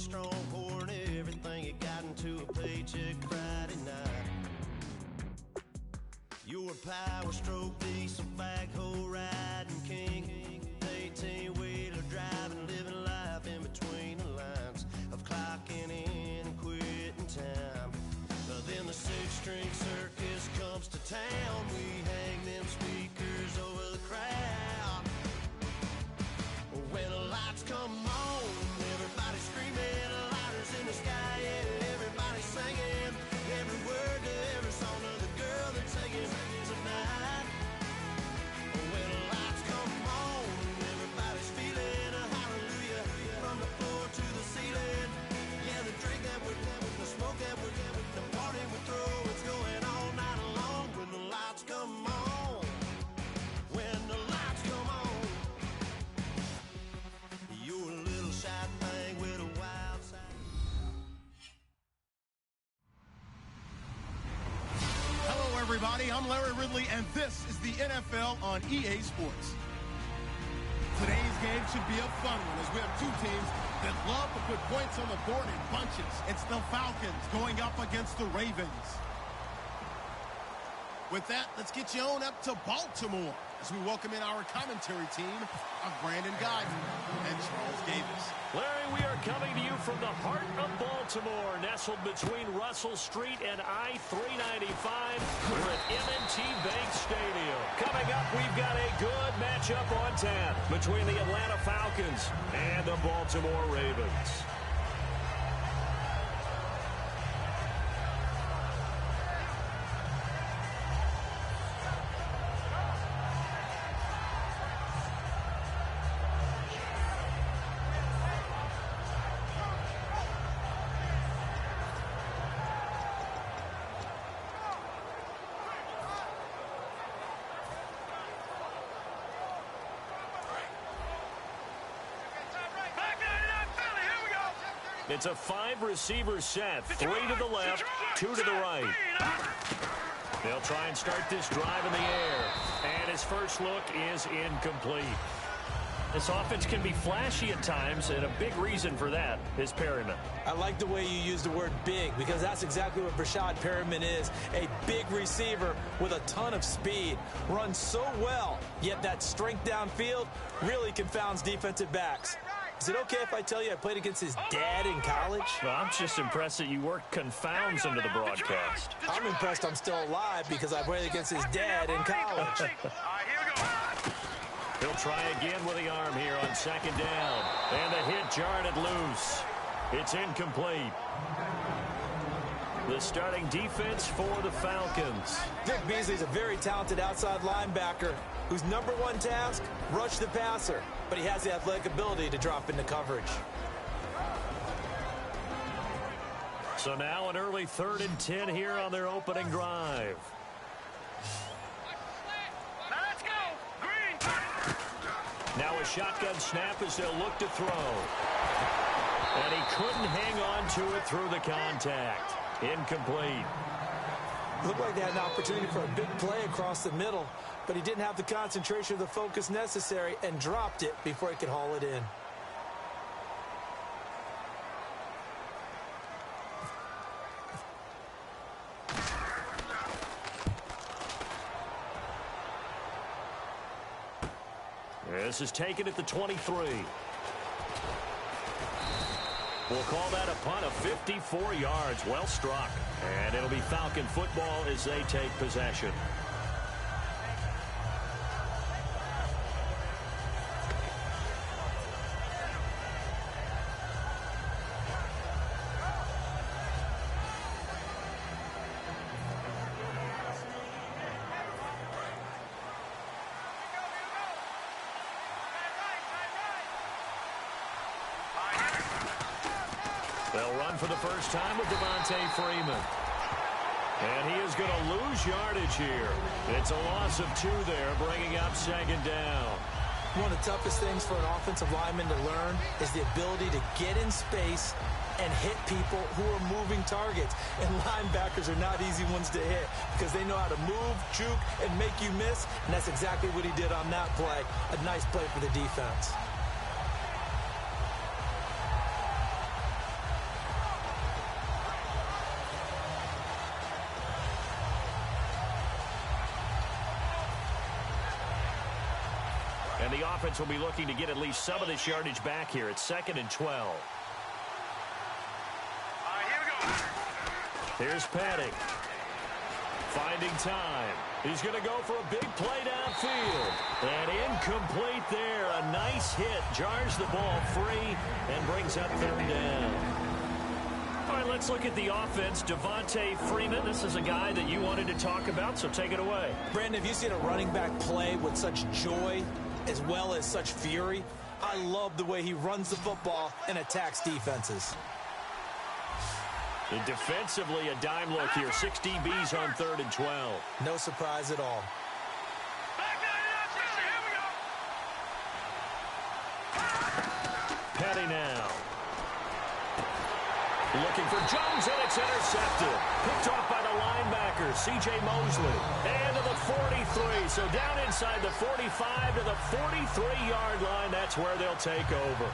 strong, pouring everything you got into a paycheck Friday night. You're a power stroke, diesel backhoe riding king, 18-wheeler driving, living life in between the lines of clocking in and quitting time. Then the six-string circus comes to town. We hang them speakers over the crowd. When the lights come on, everybody's screaming, lighters in the sky, yeah, everybody's singing every word to every song of the girl they're taking tonight. When the lights come on, everybody's feeling a hallelujah from the floor to the ceiling. Yeah, the drink that we're having, the smoke that we're having, the party we throw, it's going all night long. When the lights come on, when the lights come on, you're a little shy thing with a wild side. Hello, everybody. I'm Larry Ridley, and this is the NFL on EA Sports. Today's game should be a fun one, as we have two teams that love to put points on the board in bunches. It's the Falcons going up against the Ravens. With that, let's get you on up to Baltimore as we welcome in our commentary team of Brandon Godden and Charles Davis. Larry, we are coming to you from the heart of Baltimore, nestled between Russell Street and I-395. We're at M&T Bank Stadium. Coming up, we've got a good matchup on tap between the Atlanta Falcons and the Baltimore Ravens. It's a five-receiver set, three to the left, two to the right. They'll try and start this drive in the air, and his first look is incomplete. This offense can be flashy at times, and a big reason for that is Perryman. I like the way you use the word big, because that's exactly what Brashad Perryman is, a big receiver with a ton of speed. Runs so well, yet that strength downfield really confounds defensive backs. Is it okay if I tell you I played against his dad in college? Well, I'm just impressed that you worked confounds into the broadcast. I'm impressed I'm still alive because I played against his dad in college. He'll try again with the arm here on second down. And the hit jarred it loose. It's incomplete. The starting defense for the Falcons. Vic Beasley's a very talented outside linebacker whose number one task, rush the passer. But he has the athletic ability to drop into coverage. So now an early 3rd and 10 here on their opening drive. Let's go! Green! Now a shotgun snap as they'll look to throw. And he couldn't hang on to it through the contact. Incomplete. Looked like they had an opportunity for a big play across the middle, but he didn't have the concentration or the focus necessary and dropped it before he could haul it in. This is taken at the 23. We'll call that a punt of 54 yards. Well struck. And it'll be Falcon football as they take possession. They'll run for the first time with Devontae Freeman. And he is going to lose yardage here. It's a loss of 2 there, bringing up second down. One of the toughest things for an offensive lineman to learn is the ability to get in space and hit people who are moving targets. And linebackers are not easy ones to hit because they know how to move, juke, and make you miss. And that's exactly what he did on that play. A nice play for the defense. And the offense will be looking to get at least some of this yardage back here. It's 2nd and 12. All right, here we go. Here's Petty. Finding time. He's going to go for a big play downfield. And incomplete there. A nice hit. Jars the ball free and brings up 3rd down. All right, let's look at the offense. Devontae Freeman, this is a guy that you wanted to talk about, so take it away. Brandon, have you seen a running back play with such joy as well as such fury? I love the way he runs the football and attacks defenses. And defensively, a dime look here. 6 DBs on 3rd and 12. No surprise at all. Back down, here we go. Petty now. Looking for Jones, and it's intercepted. Picked off by the linebacker, C.J. Mosley. And to the 43. So down inside the 45 to the 43-yard line. That's where they'll take over.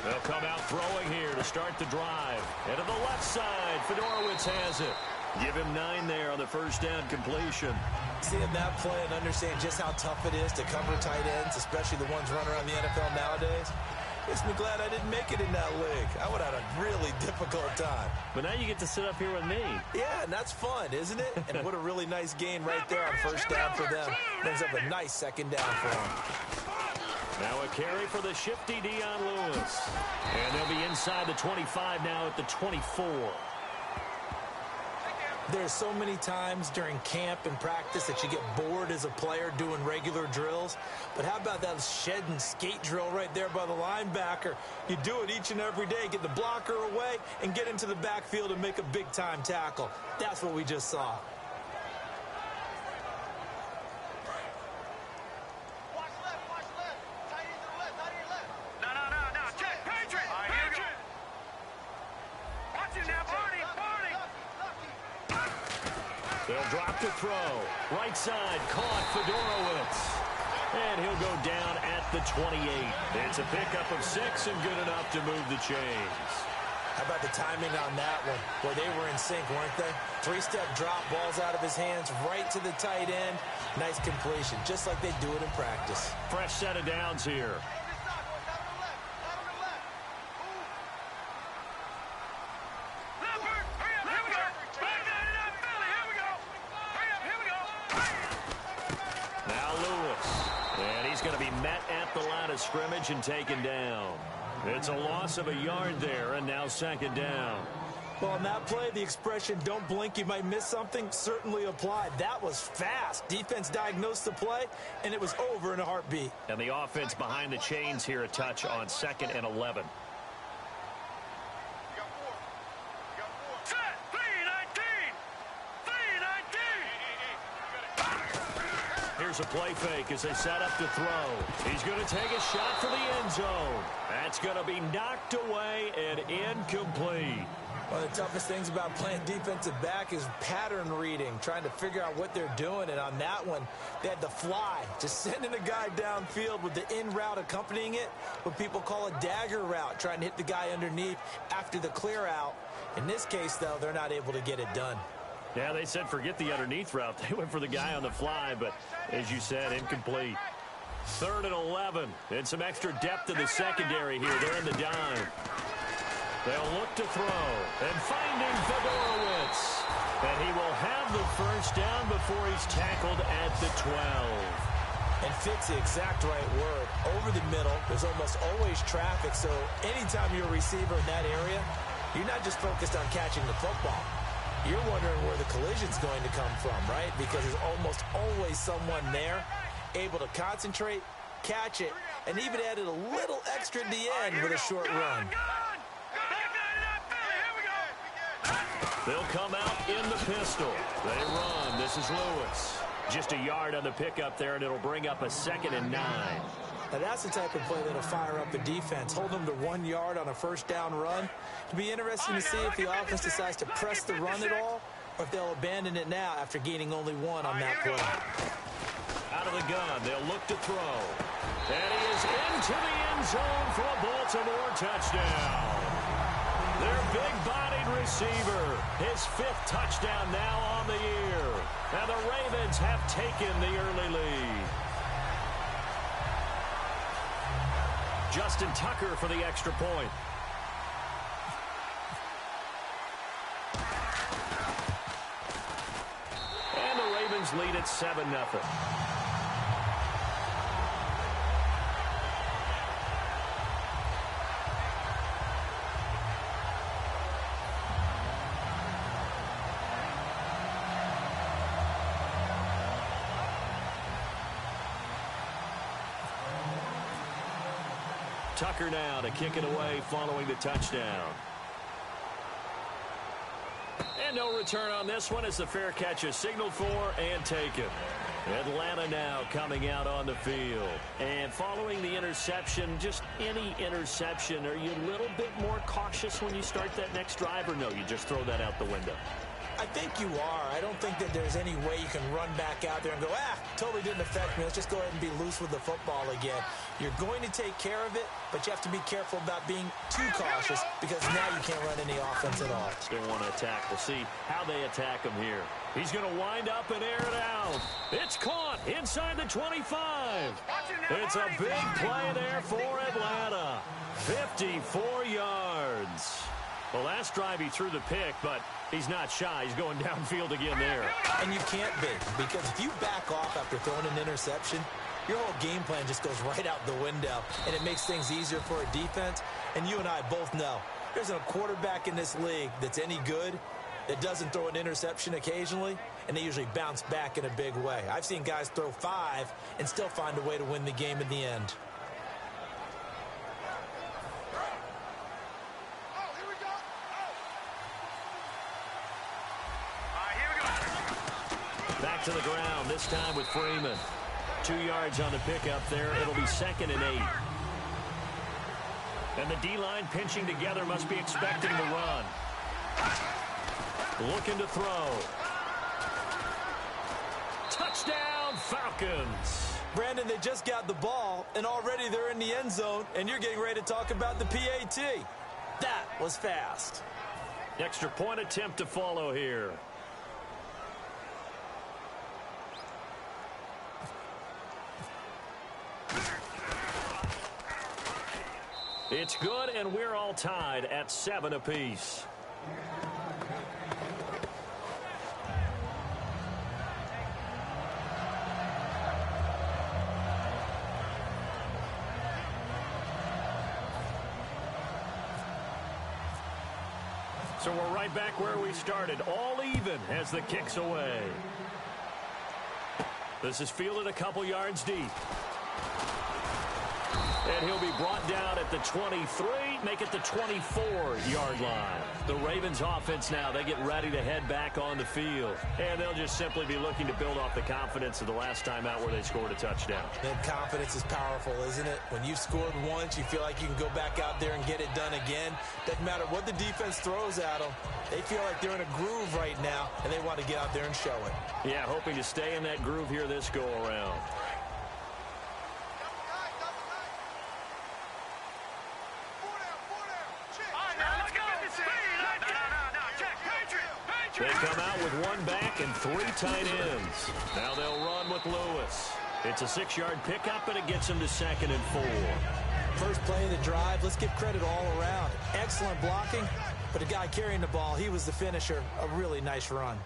They'll come out throwing here to start the drive. And to the left side, Fedorowicz has it. Give him 9 there on the first down completion. Seeing that play and understand just how tough it is to cover tight ends, especially the ones running around the NFL nowadays, makes me glad I didn't make it in that league. I would have had a really difficult time. But now you get to sit up here with me. Yeah, and that's fun, isn't it? And what a really nice gain right there on first down for them. Brings up a nice 2nd down for them. Now a carry for the shifty Dion Lewis. And they'll be inside the 25 now at the 24. There's so many times during camp and practice that you get bored as a player doing regular drills. But how about that shed and skate drill right there by the linebacker? You do it each and every day. Get the blocker away and get into the backfield and make a big-time tackle. That's what we just saw. They'll drop to throw. Right side, caught Fedorowicz. And he'll go down at the 28. It's a pickup of 6 and good enough to move the chains. How about the timing on that one? Where they were in sync, weren't they? 3-step drop, balls out of his hands, right to the tight end. Nice completion, just like they do it in practice. Fresh set of downs here. Scrimmage and taken down. It's a loss of a yard there, and now 2nd down. Well, on that play, the expression, don't blink, you might miss something, certainly applied. That was fast. Defense diagnosed the play, and it was over in a heartbeat. And the offense behind the chains here a touch on 2nd and 11. Here's a play fake as they set up to throw. He's going to take a shot for the end zone. That's going to be knocked away and incomplete. One of the toughest things about playing defensive back is pattern reading, trying to figure out what they're doing. And on that one, they had the fly, just sending a guy downfield with the in route accompanying it, what people call a dagger route, trying to hit the guy underneath after the clear out. In this case, though, they're not able to get it done. Yeah, they said forget the underneath route. They went for the guy on the fly, but as you said, incomplete. 3rd and 11. And some extra depth in the secondary here. They're in the dime. They'll look to throw. And finding Fedorowicz. And he will have the first down before he's tackled at the 12. And fit's the exact right word. Over the middle, there's almost always traffic, so anytime you're a receiver in that area, you're not just focused on catching the football. You're wondering where the collision's going to come from, right? Because there's almost always someone there able to concentrate, catch it, and even added a little extra at the end with a short run. They'll come out in the pistol. They run. This is Lewis. Just a yard on the pickup there, and it'll bring up a 2nd and 9. Now that's the type of play that'll fire up the defense. Hold them to 1 yard on a first down run. It'll be interesting to see if the offense decides to press the run at all or if they'll abandon it now after gaining only one on that play. Out of the gun, they'll look to throw. And he is into the end zone for a Baltimore touchdown. Their big-bodied receiver, his 5th touchdown now on the year. And the Ravens have taken the early lead. Justin Tucker for the extra point. And the Ravens lead at 7-0. Tucker now to kick it away following the touchdown. And no return on this one as the fair catch is signaled for and taken. Atlanta now coming out on the field. And following the interception, just any interception, are you a little bit more cautious when you start that next drive, or no, you just throw that out the window? I think you are. I don't think that there's any way you can run back out there and go, totally didn't affect me. Let's just go ahead and be loose with the football again. You're going to take care of it, but you have to be careful about being too cautious because now you can't run any offense at all. Still want to attack. We'll see how they attack him here. He's going to wind up and air it out. It's caught inside the 25. It's a big play there for Atlanta. 54 yards. The last drive he threw the pick, but he's not shy. He's going downfield again there. And you can't be, because if you back off after throwing an interception, your whole game plan just goes right out the window, and it makes things easier for a defense. And you and I both know there's a quarterback in this league that's any good that doesn't throw an interception occasionally, and they usually bounce back in a big way. I've seen guys throw 5 and still find a way to win the game in the end. Back to the ground, this time with Freeman. 2 yards on the pickup there. It'll be 2nd and 8. And the D-line pinching together, must be expecting the run. Looking to throw. Touchdown, Falcons. Brandon, they just got the ball, and already they're in the end zone, and you're getting ready to talk about the PAT. That was fast. Extra point attempt to follow here. It's good, and we're all tied at 7 apiece. So we're right back where we started, all even as the kick's away. This is fielded a couple yards deep. And he'll be brought down at the 23, make it the 24-yard line. The Ravens offense now, they get ready to head back on the field. And they'll just simply be looking to build off the confidence of the last time out where they scored a touchdown. And confidence is powerful, isn't it? When you've scored once, you feel like you can go back out there and get it done again. Doesn't matter what the defense throws at them. They feel like they're in a groove right now, and they want to get out there and show it. Yeah, hoping to stay in that groove here this go-around. They come out with 1 back and 3 tight ends. Now they'll run with Lewis. It's a 6-yard pickup, and it gets him to 2nd and 4. First play of the drive, let's give credit all around. Excellent blocking, but the guy carrying the ball, he was the finisher. A really nice run.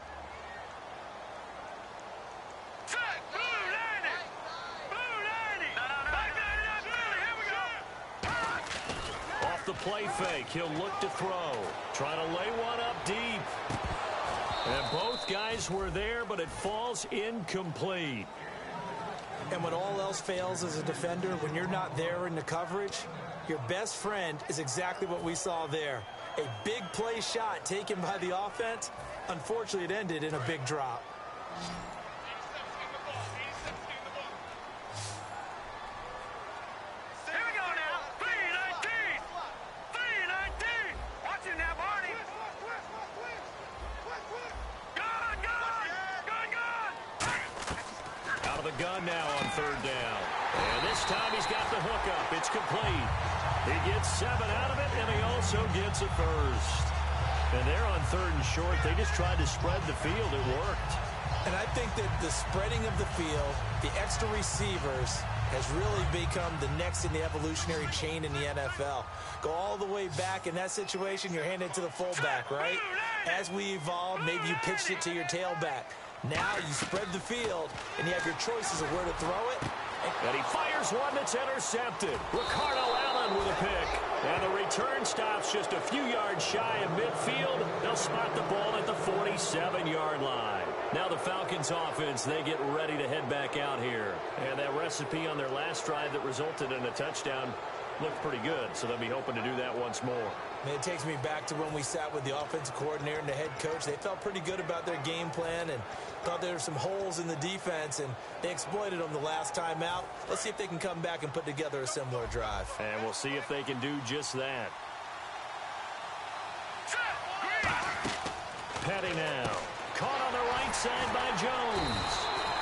Off the play fake, he'll look to throw. Trying to lay one up deep. And both guys were there, but it falls incomplete. And when all else fails as a defender, when you're not there in the coverage, your best friend is exactly what we saw there. A big play shot taken by the offense. Unfortunately, it ended in a big drop. Watch it now, Barney. Go! gun now on third down. And this time he's got the hookup. It's complete. He gets 7 out of it, and he also gets a first. And they're on third and short. They just tried to spread the field. It worked. And I think that the spreading of the field, the extra receivers, has really become the next in the evolutionary chain in the NFL. Go all the way back in that situation, you're handed to the fullback, right? As we evolve, maybe you pitched it to your tailback. Now you spread the field, and you have your choices of where to throw it. And he fires one that's intercepted. Ricardo Allen with a pick. And the return stops just a few yards shy of midfield. They'll spot the ball at the 47-yard line. Now the Falcons offense, they get ready to head back out here. And that recipe on their last drive that resulted in a touchdown looked pretty good, so they'll be hoping to do that once more. And it takes me back to when we sat with the offensive coordinator and the head coach. They felt pretty good about their game plan and thought there were some holes in the defense, and they exploited them the last time out. Let's see if they can come back and put together a similar drive. And we'll see if they can do just that. Petty now. Caught on the right side by Jones.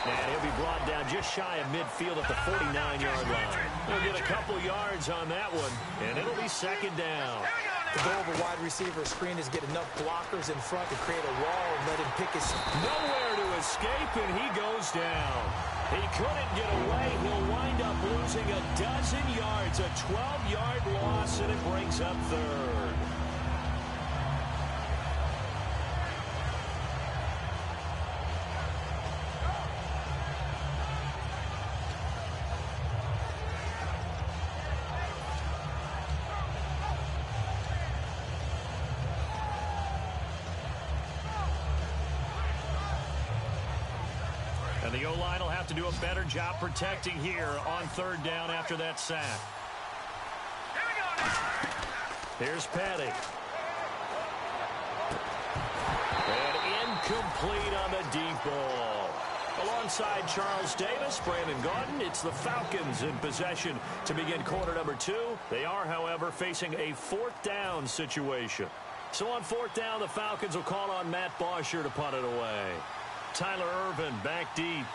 And he'll be brought down just shy of midfield at the 49-yard line. He'll get a couple yards on that one, and it'll be second down. The goal of a wide receiver screen is get enough blockers in front to create a wall and let him pick his... Nowhere to escape, and he goes down. He couldn't get away. He'll wind up losing a dozen yards, a 12-yard loss, and it brings up third. And the O-line will have to do a better job protecting here on third down after that sack. Here's Petty. And incomplete on the deep ball. Alongside Charles Davis, Brandon Gaudin, it's the Falcons in possession to begin quarter number 2. They are, however, facing a fourth down situation. So on fourth down, the Falcons will call on Matt Bosher to punt it away. Tyler Irvin back deep.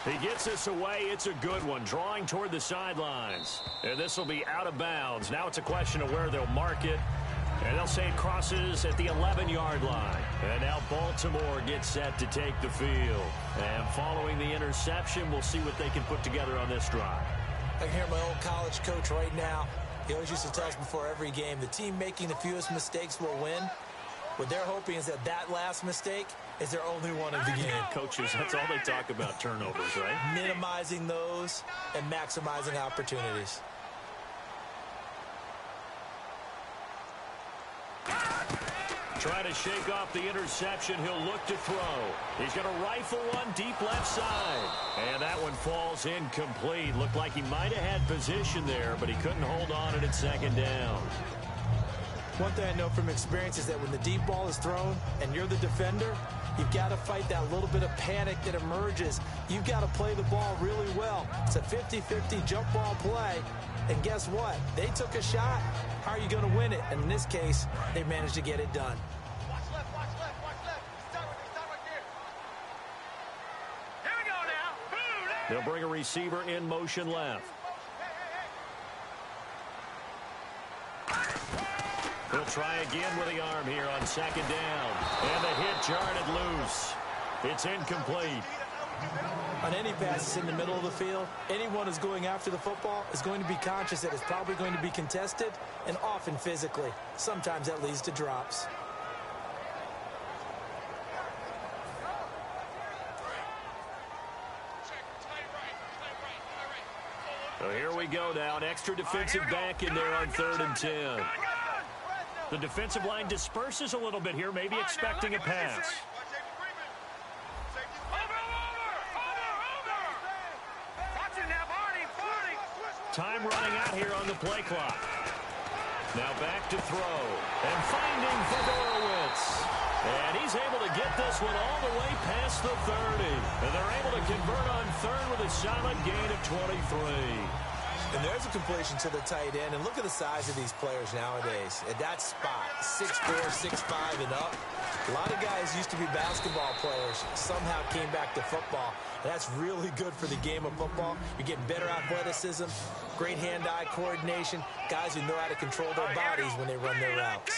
He gets this away. It's a good one, drawing toward the sidelines. And this will be out of bounds. Now it's a question of where they'll mark it. And they'll say it crosses at the 11-yard line. And now Baltimore gets set to take the field. And following the interception, we'll see what they can put together on this drive. I can hear my old college coach right now. He always used to tell us before every game, the team making the fewest mistakes will win. What they're hoping is that that last mistake is their only one of the game. Coaches, that's all they talk about, turnovers, right? Minimizing those and maximizing opportunities. Try to shake off the interception. He'll look to throw. He's going to rifle one deep left side. And that one falls incomplete. Looked like he might have had position there, but he couldn't hold on at second down. One thing I know from experience is that when the deep ball is thrown and you're the defender, you've got to fight that little bit of panic that emerges. You've got to play the ball really well. It's a 50-50 jump ball play. And guess what? They took a shot. How are you going to win it? And in this case, they managed to get it done. Watch left, watch left, watch left. Start right there. Here we go now. They'll bring a receiver in motion left. He'll try again with the arm here on second down. And the hit jarred it loose. It's incomplete. On any passes in the middle of the field, anyone who's going after the football is going to be conscious that it's probably going to be contested and often physically. Sometimes that leads to drops. So here we go now. An extra defensive back in there on 3rd and 10. The defensive line disperses a little bit here, maybe expecting a pass. Time running out here on the play clock. Now back to throw. And finding Fedorowicz. And he's able to get this one all the way past the 30. And they're able to convert on 3rd with a solid gain of 23. And there's a completion to the tight end. And look at the size of these players nowadays. At that spot, 6'4", 6'5", and up. A lot of guys used to be basketball players, somehow came back to football. And that's really good for the game of football. You're getting better athleticism, great hand-eye coordination, guys who know how to control their bodies when they run their routes.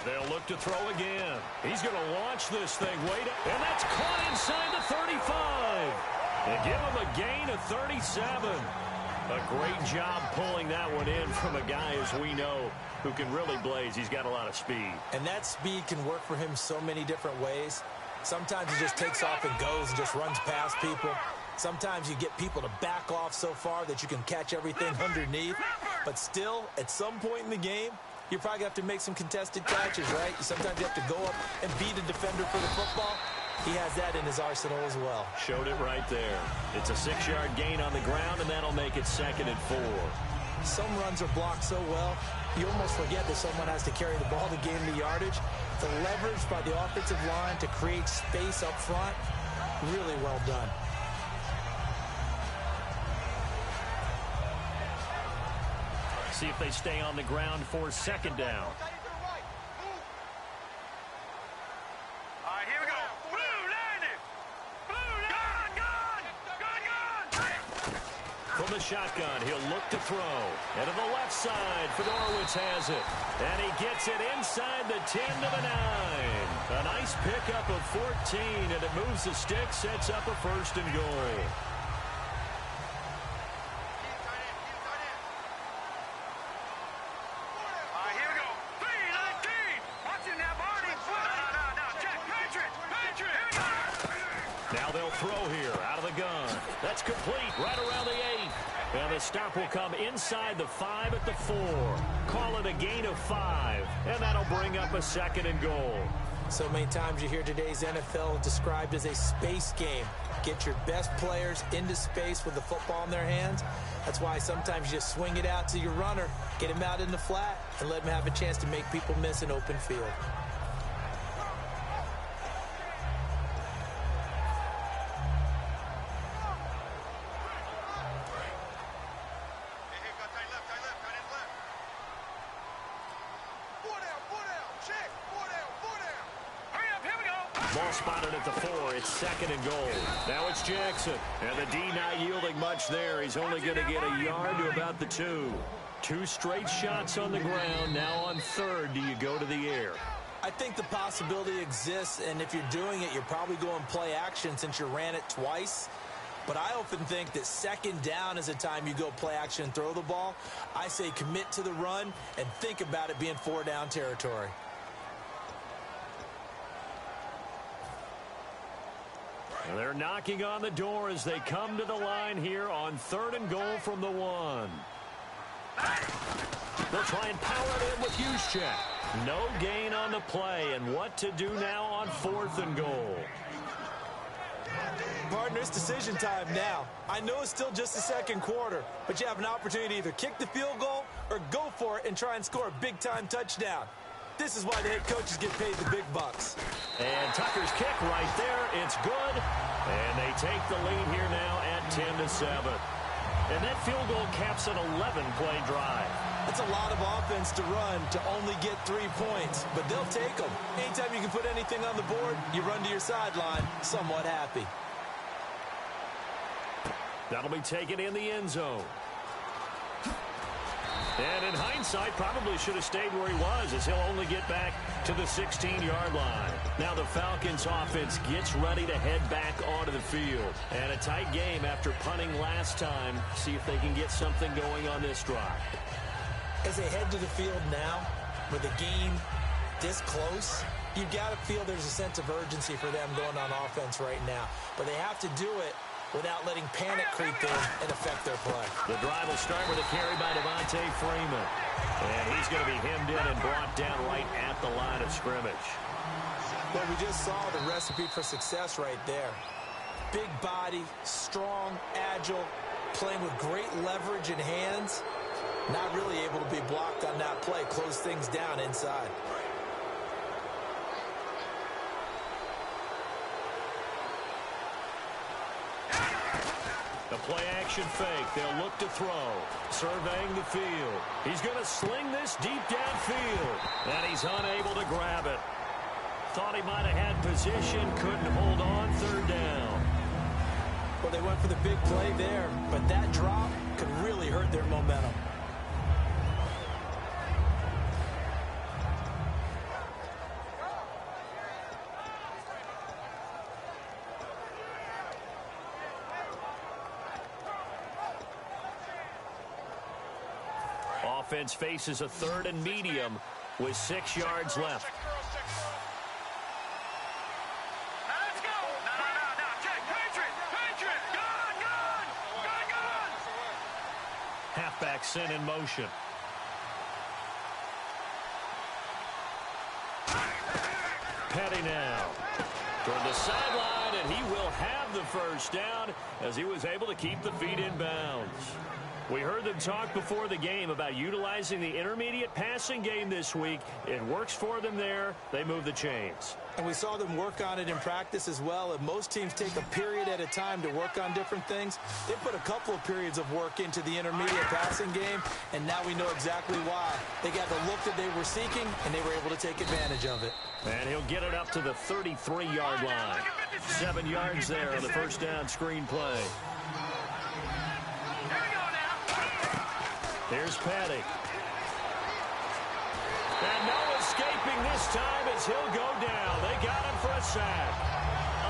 They'll look to throw again. He's going to launch this thing and that's caught inside the 35. And give him a gain of 37. A great job pulling that one in from a guy, as we know, who can really blaze. He's got a lot of speed. And that speed can work for him so many different ways. Sometimes he just takes off and goes and just runs past people. Sometimes you get people to back off so far that you can catch everything underneath. But still, at some point in the game, you're probably going to have to make some contested catches, right? Sometimes you have to go up and beat a defender for the football. He has that in his arsenal as well. Showed it right there. It's a 6-yard gain on the ground, and that'll make it 2nd and 4. Some runs are blocked so well, you almost forget that someone has to carry the ball to gain the yardage. The leverage by the offensive line to create space up front, really well done. See if they stay on the ground for 2nd down. From the shotgun, he'll look to throw. And to the left side, Fedorowicz has it. And he gets it inside the 10 to the 9. A nice pickup of 14, and it moves the stick, sets up a 1st and goal. Now they'll throw here out of the gun. That's complete right around the 8. And the stop will come inside the 5 at the 4. Call it a gain of 5. And that'll bring up a 2nd and goal. So many times you hear today's NFL described as a space game. Get your best players into space with the football in their hands. That's why sometimes you just swing it out to your runner, get him out in the flat, and let him have a chance to make people miss an open field. Ball spotted at the 4. It's 2nd and goal. Now it's Jackson. And the D not yielding much there. He's only going to get a yard to about the 2. 2 straight shots on the ground. Now on 3rd, do you go to the air? I think the possibility exists, and if you're doing it, you're probably going play action since you ran it twice. But I often think that 2nd down is a time you go play action and throw the ball. I say commit to the run and think about it being 4-down territory. They're knocking on the door as they come to the line here on 3rd and goal from the 1. They'll try and power it in with Juszczyk. No gain on the play, and what to do now on 4th and goal. Partner, it's decision time now. I know it's still just the 2nd quarter, but you have an opportunity to either kick the field goal or go for it and try and score a big-time touchdown. This is why the head coaches get paid the big bucks. And Tucker's kick right there. It's good. And they take the lead here now at 10-7. And that field goal caps an 11-play drive. That's a lot of offense to run to only get 3 points, but they'll take them. Anytime you can put anything on the board, you run to your sideline somewhat happy. That'll be taken in the end zone. And in hindsight, probably should have stayed where he was, as he'll only get back to the 16-yard line. Now the Falcons offense gets ready to head back onto the field. And a tight game after punting last time. See if they can get something going on this drive. As they head to the field now, with the game this close, you've got to feel there's a sense of urgency for them going on offense right now. But they have to do it without letting panic creep in and affect their play. The drive will start with a carry by Devontae Freeman. And he's going to be hemmed in and brought down right at the line of scrimmage. Well, we just saw the recipe for success right there. Big body, strong, agile, playing with great leverage in hands. Not really able to be blocked on that play. Close things down inside. The play-action fake. They'll look to throw. Surveying the field. He's going to sling this deep downfield. And he's unable to grab it. Thought he might have had position. Couldn't hold on. Third down. Well, they went for the big play there, but that drop could really hurt their momentum. Offense faces a 3rd and medium with 6 yards left. Let's go. No. Check. Patriot. Gun. Halfback sent in motion. Petty now toward the sideline, and he will have the first down as he was able to keep the feet in bounds. We heard them talk before the game about utilizing the intermediate passing game this week. It works for them there. They move the chains. And we saw them work on it in practice as well. And most teams take a period at a time to work on different things. They put a couple of periods of work into the intermediate passing game, and now we know exactly why. They got the look that they were seeking, and they were able to take advantage of it. And he'll get it up to the 33-yard line. 7 yards there on the first down screen play. Here's Petty. And no escaping this time as he'll go down. They got him for a sack.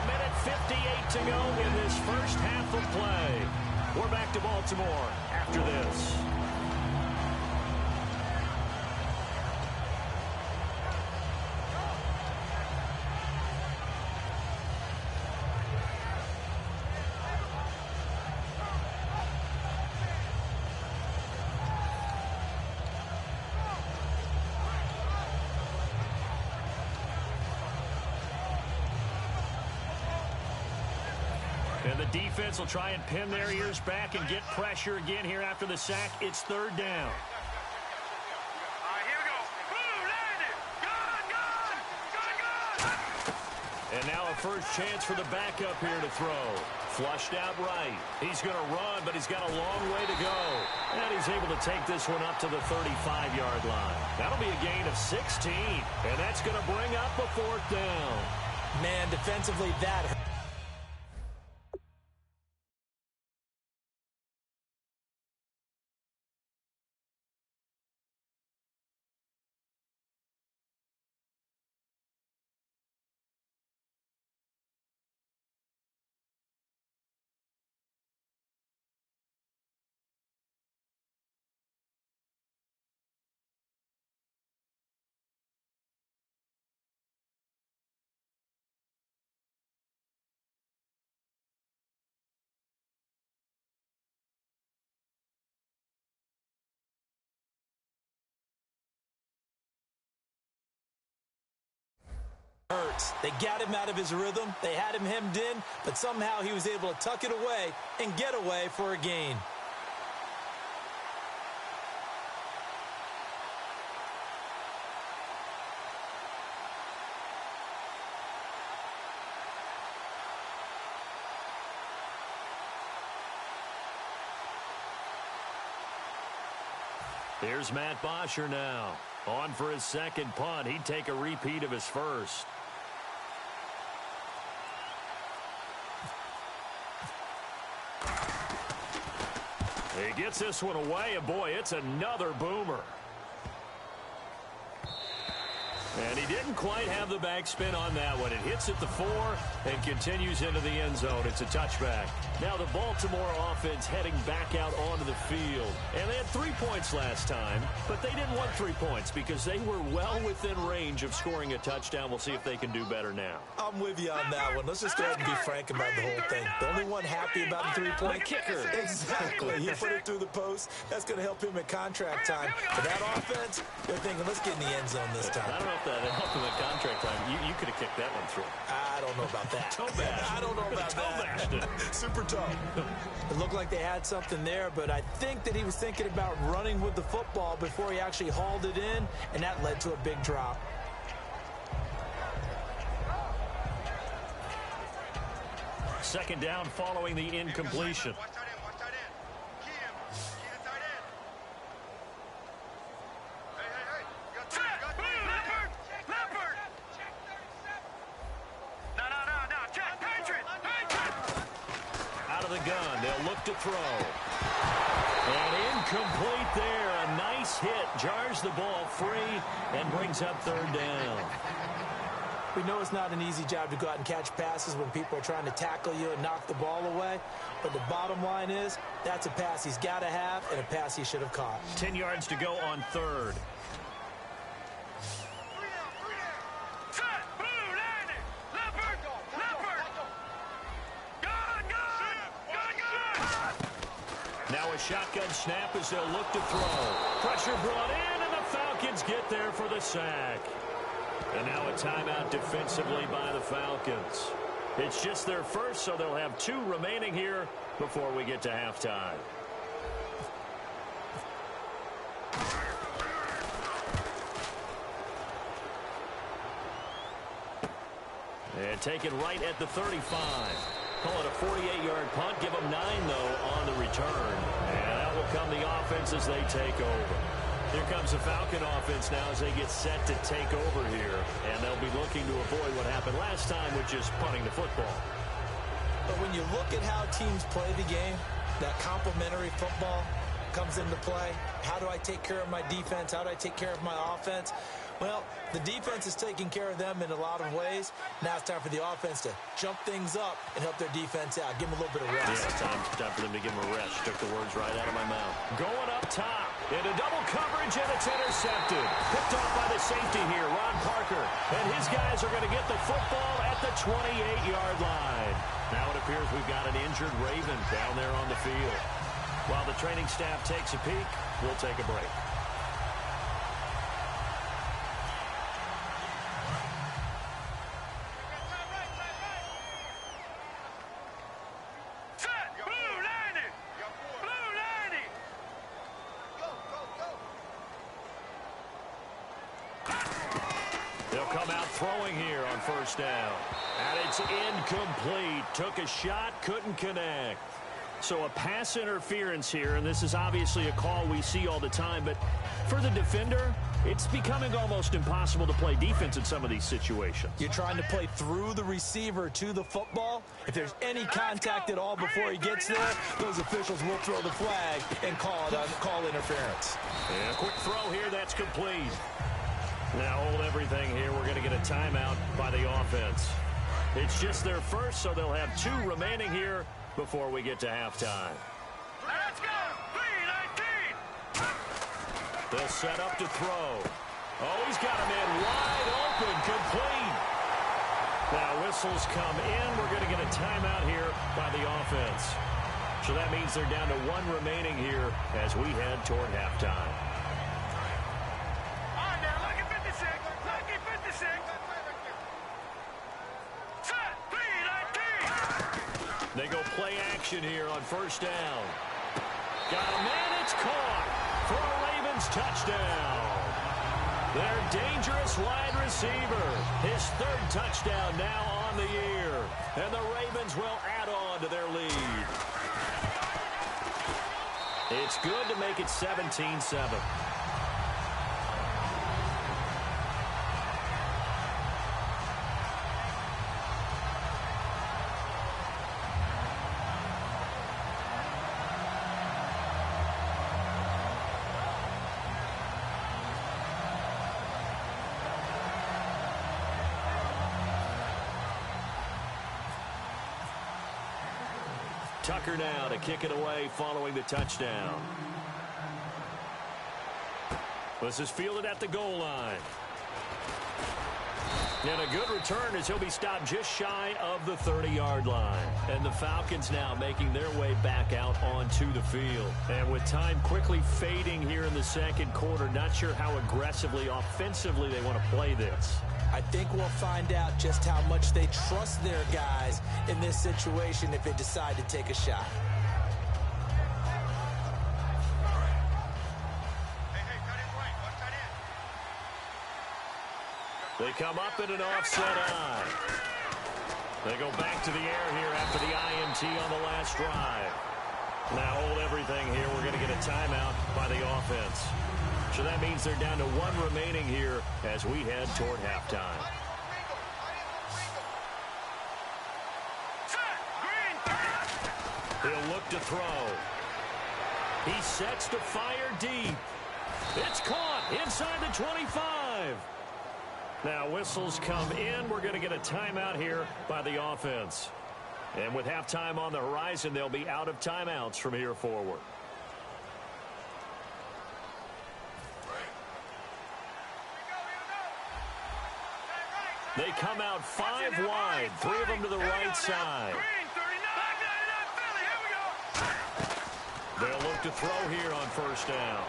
1:58 to go in this first half of play. We're back to Baltimore after this. And the defense will try and pin their ears back and get pressure again here after the sack. It's 3rd down. All right, here we go. Boom, landed. Gun. And now a first chance for the backup here to throw. Flushed out right. He's going to run, but he's got a long way to go. And he's able to take this one up to the 35-yard line. That'll be a gain of 16. And that's going to bring up a 4th down. Man, defensively, that hurt. Hurts. They got him out of his rhythm. They had him hemmed in, but somehow he was able to tuck it away and get away for a gain. Here's Matt Bosher now. On for his second punt. He'd take a repeat of his first. He gets this one away, and boy, it's another boomer. And he didn't quite have the backspin on that one. It hits at the 4 and continues into the end zone. It's a touchback. Now the Baltimore offense heading back out onto the field. And they had 3 points last time, but they didn't want 3 points because they were well within range of scoring a touchdown. We'll see if they can do better now. I'm with you on that one. Let's just go ahead and be frank about the whole thing. The only one happy about the 3-point kicker. Exactly. He put it through the post. That's going to help him at contract time. But that offense, they're thinking, let's get in the end zone this time. I don't know if that helped him at contract time. You could have kicked that one through. I don't know about that. Toe bashed. I don't know about that. It. Super toe. It looked like they had something there, but I think that he was thinking about running with the football before he actually hauled it in, and that led to a big drop. Second down following the incompletion. gun. They'll look to throw. And incomplete there. A nice hit. Jars the ball free and brings up third down. We know it's not an easy job to go out and catch passes when people are trying to tackle you and knock the ball away. But the bottom line is, that's a pass he's got to have and a pass he should have caught. 10 yards to go on third. Now a shotgun snap as they'll look to throw. Pressure brought in, and the Falcons get there for the sack. And now a timeout defensively by the Falcons. It's just their first, so they'll have 2 remaining here before we get to halftime. And taken right at the 35. Call it a 48-yard punt. Give them 9, though, on the return. And that will come the offense as they take over. Here comes the Falcon offense now as they get set to take over here. And they'll be looking to avoid what happened last time with just punting the football. But when you look at how teams play the game, that complementary football comes into play. How do I take care of my defense? How do I take care of my offense? Well, the defense is taking care of them in a lot of ways. Now it's time for the offense to jump things up and help their defense out. Give them a little bit of rest. Yeah, time for them to give them a rest. Took the words right out of my mouth. Going up top. Into double coverage, and it's intercepted. Picked off by the safety here, Ron Parker. And his guys are going to get the football at the 28-yard line. Now it appears we've got an injured Raven down there on the field. While the training staff takes a peek, we'll take a break. Throwing here on first down. And it's incomplete. Took a shot, couldn't connect. So a pass interference here, and this is obviously a call we see all the time, but for the defender, it's becoming almost impossible to play defense in some of these situations. You're trying to play through the receiver to the football. If there's any contact at all before he gets there, those officials will throw the flag and call interference. And a quick throw here, that's complete. Now hold everything here. We're going to get a timeout by the offense. It's just their first, so they'll have 2 remaining here before we get to halftime. Let's go! 3-19! They'll set up to throw. Oh, he's got a man wide open, complete. Now whistles come in. We're going to get a timeout here by the offense. So that means they're down to 1 remaining here as we head toward halftime. They go play action here on first down. Got a man, it's caught for a Ravens touchdown. Their dangerous wide receiver. His 3rd touchdown now on the year. And the Ravens will add on to their lead. It's good to make it 17-7. Tucker now to kick it away following the touchdown. This is fielded at the goal line. And a good return as he'll be stopped just shy of the 30-yard line. And the Falcons now making their way back out onto the field. And with time quickly fading here in the second quarter, not sure how aggressively, offensively they want to play this. I think we'll find out just how much they trust their guys in this situation if they decide to take a shot. They come up in an offset eye. They go back to the air here after the INT on the last drive. Now hold everything here. We're going to get a timeout by the offense. So that means they're down to 1 remaining here as we head toward halftime. He'll look to throw. He sets to fire deep. It's caught inside the 25. Now whistles come in. We're going to get a timeout here by the offense. And with halftime on the horizon, they'll be out of timeouts from here forward. They come out 5 wide, 3 of them to the right side. They'll look to throw here on first down.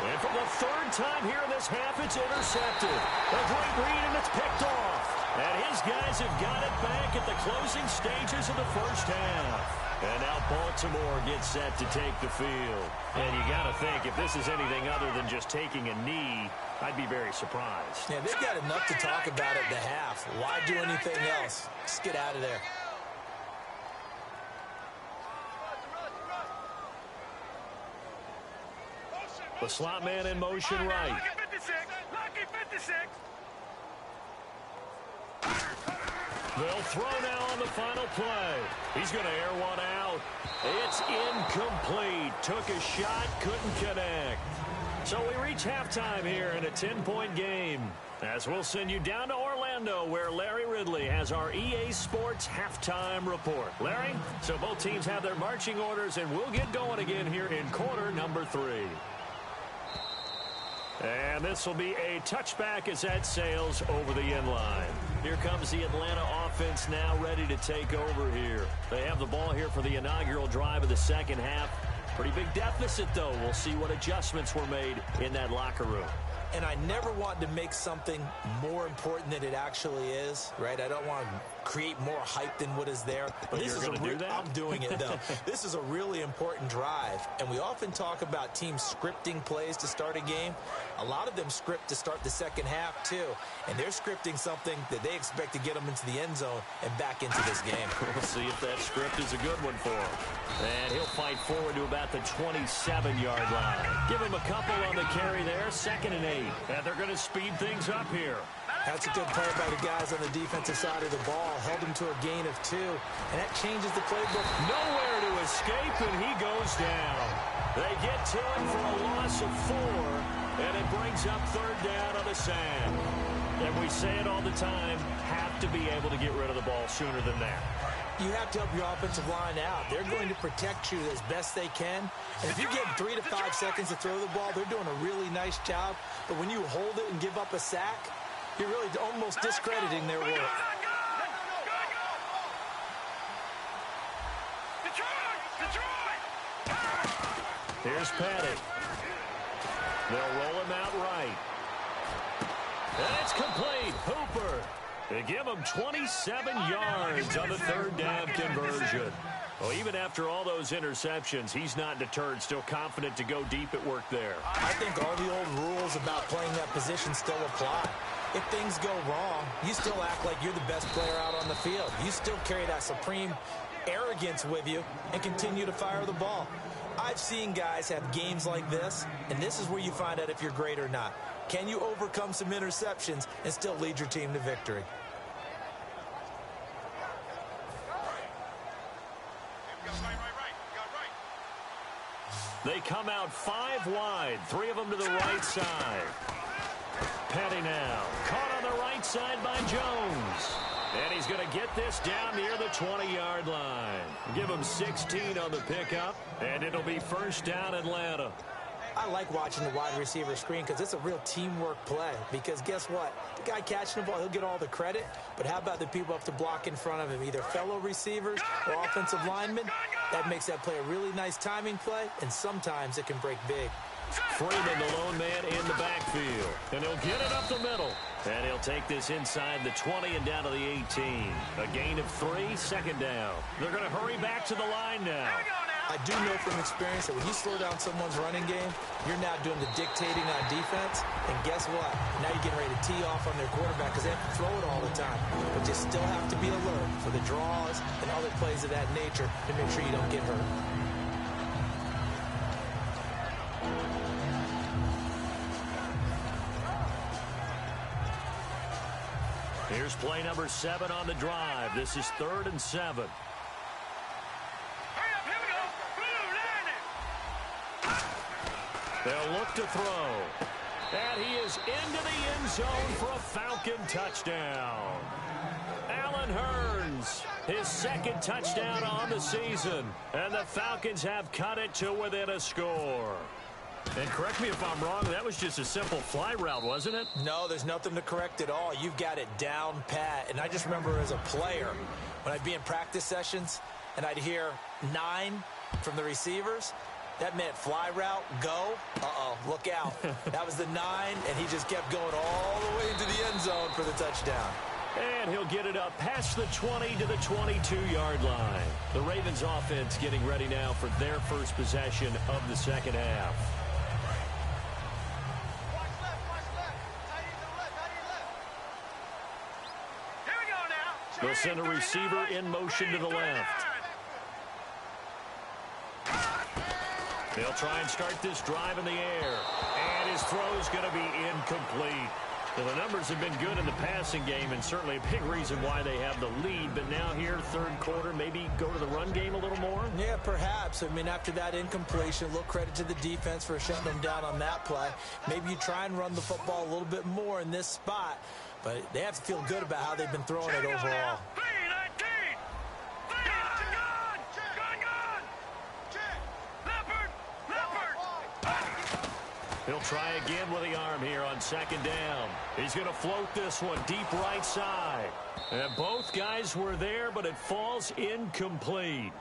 And for the 3rd time here in this half, it's intercepted. A great read, and it's picked off. And his guys have got it back at the closing stages of the first half. And now Baltimore gets set to take the field. And you got to think, if this is anything other than just taking a knee, I'd be very surprised. Yeah, they've got enough to talk about at the half. Why do anything else? Just get out of there. The slot man in motion right. Lucky 56. They'll throw now on the final play. He's going to air one out. It's incomplete. Took a shot, couldn't connect. So we reach halftime here in a 10-point game. As we'll send you down to Orlando, where Larry Ridley has our EA Sports halftime report. Larry, so both teams have their marching orders, and we'll get going again here in quarter number 3. And this will be a touchback as that sails over the end line. Here comes the Atlanta offense now ready to take over here. They have the ball here for the inaugural drive of the second half. Pretty big deficit, though. We'll see what adjustments were made in that locker room. And I never want to make something more important than it actually is, right? I don't want to create more hype than what is there. But this is I'm doing it, though. This is a really important drive. And we often talk about teams scripting plays to start a game. A lot of them script to start the second half, too. And they're scripting something that they expect to get them into the end zone and back into this game. We'll see if that script is a good one for him. And he'll fight forward to about the 27-yard line. Give him a couple on the carry there, 2nd and 8. And they're going to speed things up here. That's a good play by the guys on the defensive side of the ball. Held him to a gain of 2. And that changes the playbook. Nowhere to escape, and he goes down. They get to him for a loss of 4. And it brings up 3rd down on the sand. And we say it all the time, have to be able to get rid of the ball sooner than that. You have to help your offensive line out. They're going to protect you as best they can. And if you get 3 to 5 seconds to throw the ball, they're doing a really nice job. But when you hold it and give up a sack, you're really almost discrediting their work. Here's Petty. They'll roll him out right. And it's complete. Hooper. They give him 27 yards on the 3rd down conversion. Well, even after all those interceptions, he's not deterred, still confident to go deep at work there. I think all the old rules about playing that position still apply. If things go wrong, you still act like you're the best player out on the field. You still carry that supreme arrogance with you and continue to fire the ball. I've seen guys have games like this, and this is where you find out if you're great or not. Can you overcome some interceptions and still lead your team to victory? They come out 5 wide, 3 of them to the right side. Petty now, caught on the right side by Jones. And he's going to get this down near the 20-yard line. Give him 16 on the pickup, and it'll be 1st down Atlanta. I like watching the wide receiver screen because it's a real teamwork play. Because guess what? The guy catching the ball, he'll get all the credit. But how about the people up to block in front of him, either fellow receivers or offensive linemen? That makes that play a really nice timing play, and sometimes it can break big. Freeman, the lone man in the backfield. And he'll get it up the middle. And he'll take this inside the 20 and down to the 18. A gain of 3, 2nd down. They're going to hurry back to the line now. I do know from experience that when you slow down someone's running game, you're now doing the dictating on defense. And guess what? Now you're getting ready to tee off on their quarterback because they have to throw it all the time. But you still have to be alert for the draws and other plays of that nature to make sure you don't get hurt. Here's play number 7 on the drive. This is 3rd and 7. They'll look to throw. And he is into the end zone for a Falcon touchdown. Allen Hurns, his second touchdown on the season. And the Falcons have cut it to within a score. And correct me if I'm wrong, that was just a simple fly route, wasn't it? No, there's nothing to correct at all. You've got it down pat. And I just remember as a player, when I'd be in practice sessions and I'd hear 9 from the receivers, that meant fly route, go. Uh-oh, look out. That was the 9, and he just kept going all the way into the end zone for the touchdown. And he'll get it up past the 20 to the 22-yard line. The Ravens offense getting ready now for their first possession of the second half. They'll send a receiver in motion to the left. They'll try and start this drive in the air. And his throw's going to be incomplete. Well, the numbers have been good in the passing game, and certainly a big reason why they have the lead. But now here, third quarter, maybe go to the run game a little more? Yeah, perhaps. I mean, after that incompletion, a little credit to the defense for shutting them down on that play. Maybe you try and run the football a little bit more in this spot. But they have to feel good about how they've been throwing it overall. He'll try again with the arm here on second down. He's going to float this one deep right side. And both guys were there, but it falls incomplete.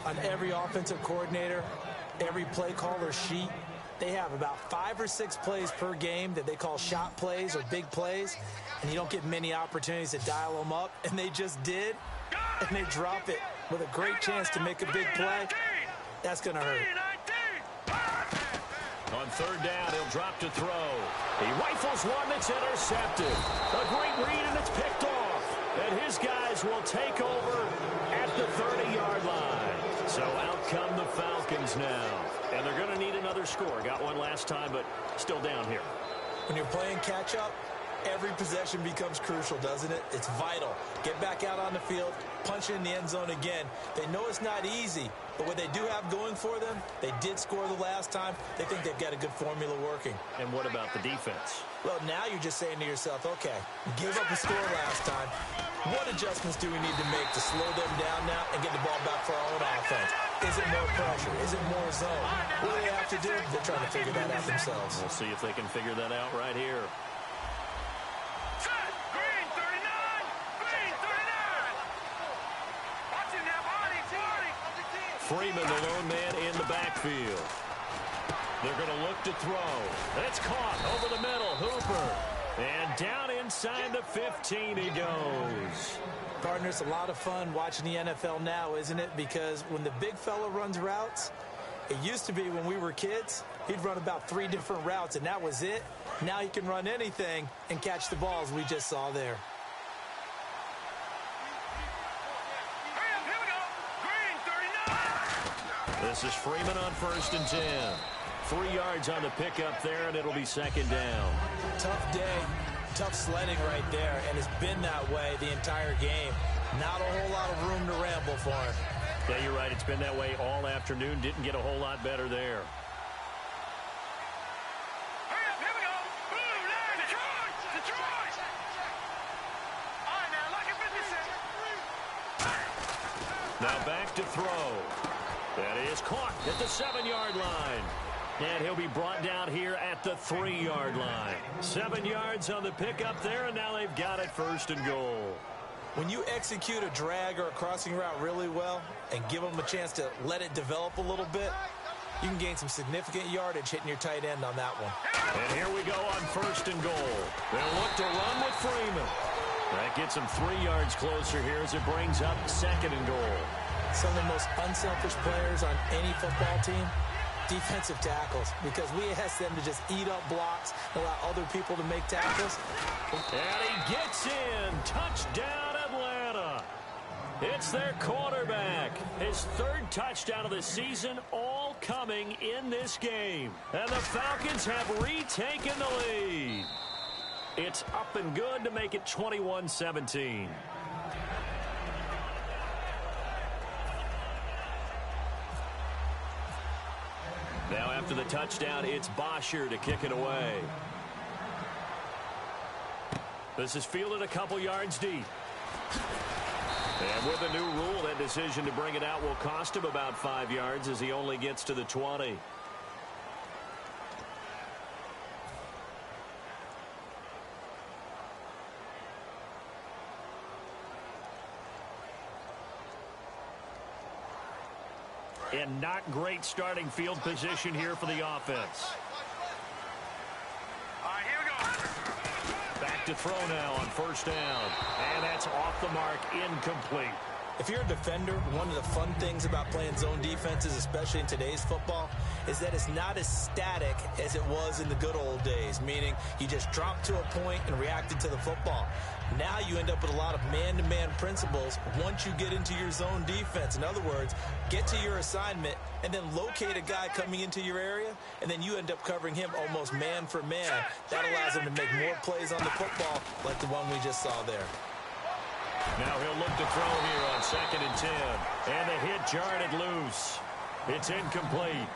On every offensive coordinator, every play caller sheet, they have about 5 or 6 plays per game that they call shot plays or big plays, and you don't get many opportunities to dial them up, and they just did, and they drop it with a great chance to make a big play. That's going to hurt. On third down, he'll drop to throw. He rifles one that's intercepted. A great read, and it's picked off. And his guys will take over at the 30-yard line. So out come the Falcons now. And they're going to need another score. Got one last time, but still down here. When you're playing catch-up, every possession becomes crucial, doesn't it? It's vital. Get back out on the field, punch it in the end zone again. They know it's not easy, but what they do have going for them, they did score the last time. They think they've got a good formula working. And what about the defense? Well, now you're just saying to yourself, okay, give up a score last time. What adjustments do we need to make to slow them down now and get the ball back for our own offense? Is it more pressure? Is it more zone? What do they have to do? They're trying to figure that out themselves. We'll see if they can figure that out right here. Freeman, the lone man in the backfield. They're going to look to throw. It's caught over the middle. Hooper. And down inside the 15 he goes. Partner, it's a lot of fun watching the NFL now, isn't it? Because when the big fella runs routes, it used to be when we were kids, he'd run about 3 different routes, and that was it. Now he can run anything and catch the balls we just saw there. This is Freeman on 1st and 10. 3 yards on the pickup there, and it'll be second down. Tough day, tough sledding right there, and it's been that way the entire game. Not a whole lot of room to ramble for him. Yeah, you're right. It's been that way all afternoon. Didn't get a whole lot better there. Now back to throw. That is caught at the 7-yard line. And he'll be brought down here at the 3-yard line. 7 yards on the pickup there, and now they've got it 1st and goal. When you execute a drag or a crossing route really well and give them a chance to let it develop a little bit, you can gain some significant yardage hitting your tight end on that one. And here we go on 1st and goal. They'll look to run with Freeman. That gets them 3 yards closer here as it brings up 2nd and goal. Some of the most unselfish players on any football team, defensive tackles, because we ask them to just eat up blocks and allow other people to make tackles. And he gets in. Touchdown, Atlanta. It's their quarterback. His 3rd touchdown of the season, all coming in this game. And the Falcons have retaken the lead. It's up and good to make it 21-17. Now after the touchdown, it's Bosher to kick it away. This is fielded a couple yards deep. And with a new rule, that decision to bring it out will cost him about 5 yards as he only gets to the 20. And not great starting field position here for the offense. All right, here we go. Back to throw now on first down. And that's off the mark, incomplete. If you're a defender, one of the fun things about playing zone defenses, especially in today's football, is that it's not as static as it was in the good old days, meaning you just dropped to a point and reacted to the football. Now you end up with a lot of man-to-man principles once you get into your zone defense. In other words, get to your assignment and then locate a guy coming into your area, and then you end up covering him almost man for man. That allows him to make more plays on the football like the one we just saw there. Now he'll look to throw here on 2nd and 10. And the hit jarred it loose. It's incomplete.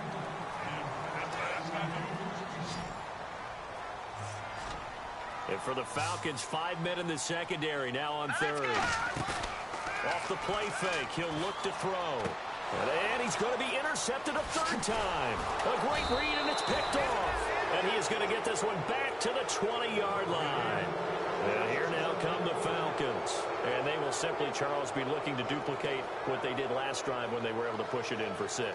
And for the Falcons, 5 men in the secondary now on third. Off the play fake, he'll look to throw. And he's going to be intercepted a third time. A great read, and it's picked off. And he is going to get this one back to the 20-yard line. And here now come the Falcons. And they will simply, Charles, be looking to duplicate what they did last drive when they were able to push it in for 6.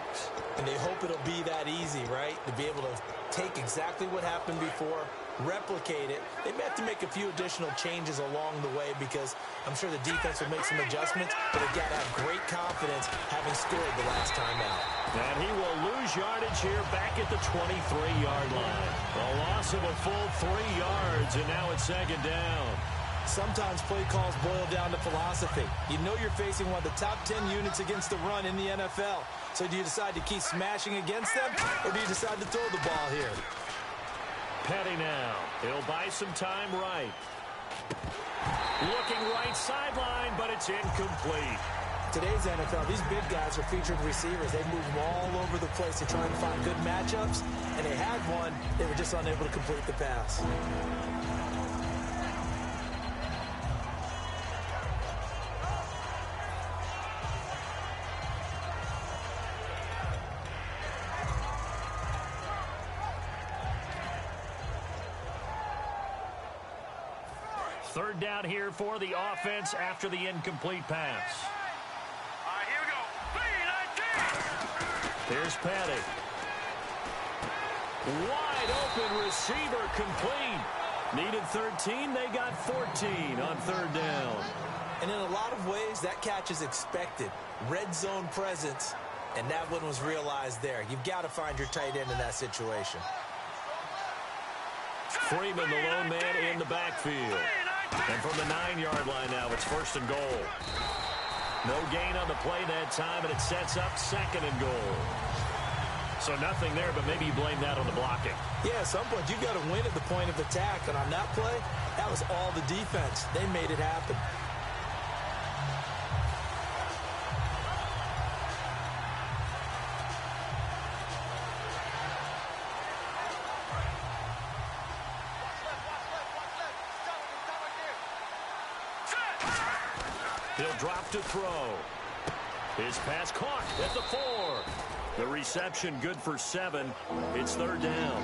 And they hope it'll be that easy, right? To be able to take exactly what happened before, replicate it. They may have to make a few additional changes along the way because I'm sure the defense will make some adjustments, but they've got to have great confidence having scored the last time out. And he will lose yardage here back at the 23-yard line. A loss of a full 3 yards, and now it's 2nd down. Sometimes play calls boil down to philosophy. You know you're facing one of the top 10 units against the run in the NFL. So do you decide to keep smashing against them, or do you decide to throw the ball here? Petty now. He'll buy some time right. Looking right sideline, but it's incomplete. Today's NFL, these big guys are featured receivers. They move them all over the place to try and find good matchups, and they had one. They were just unable to complete the pass. Third down here for the offense after the incomplete pass. All right, here we go. 3, 19. Here's Petty. Wide open receiver complete. Needed 13. They got 14 on third down. And in a lot of ways, that catch is expected. Red zone presence, and that one was realized there. You've got to find your tight end in that situation. Freeman, the lone man in the backfield. And from the 9-yard line now, it's 1st and goal. No gain on the play that time, and it sets up 2nd and goal. So nothing there, but maybe you blame that on the blocking. Yeah, at some point, you've got to win at the point of attack. And on that play, that was all the defense. They made it happen. He'll drop to throw. His pass caught at the 4. The reception good for 7. It's 3rd down.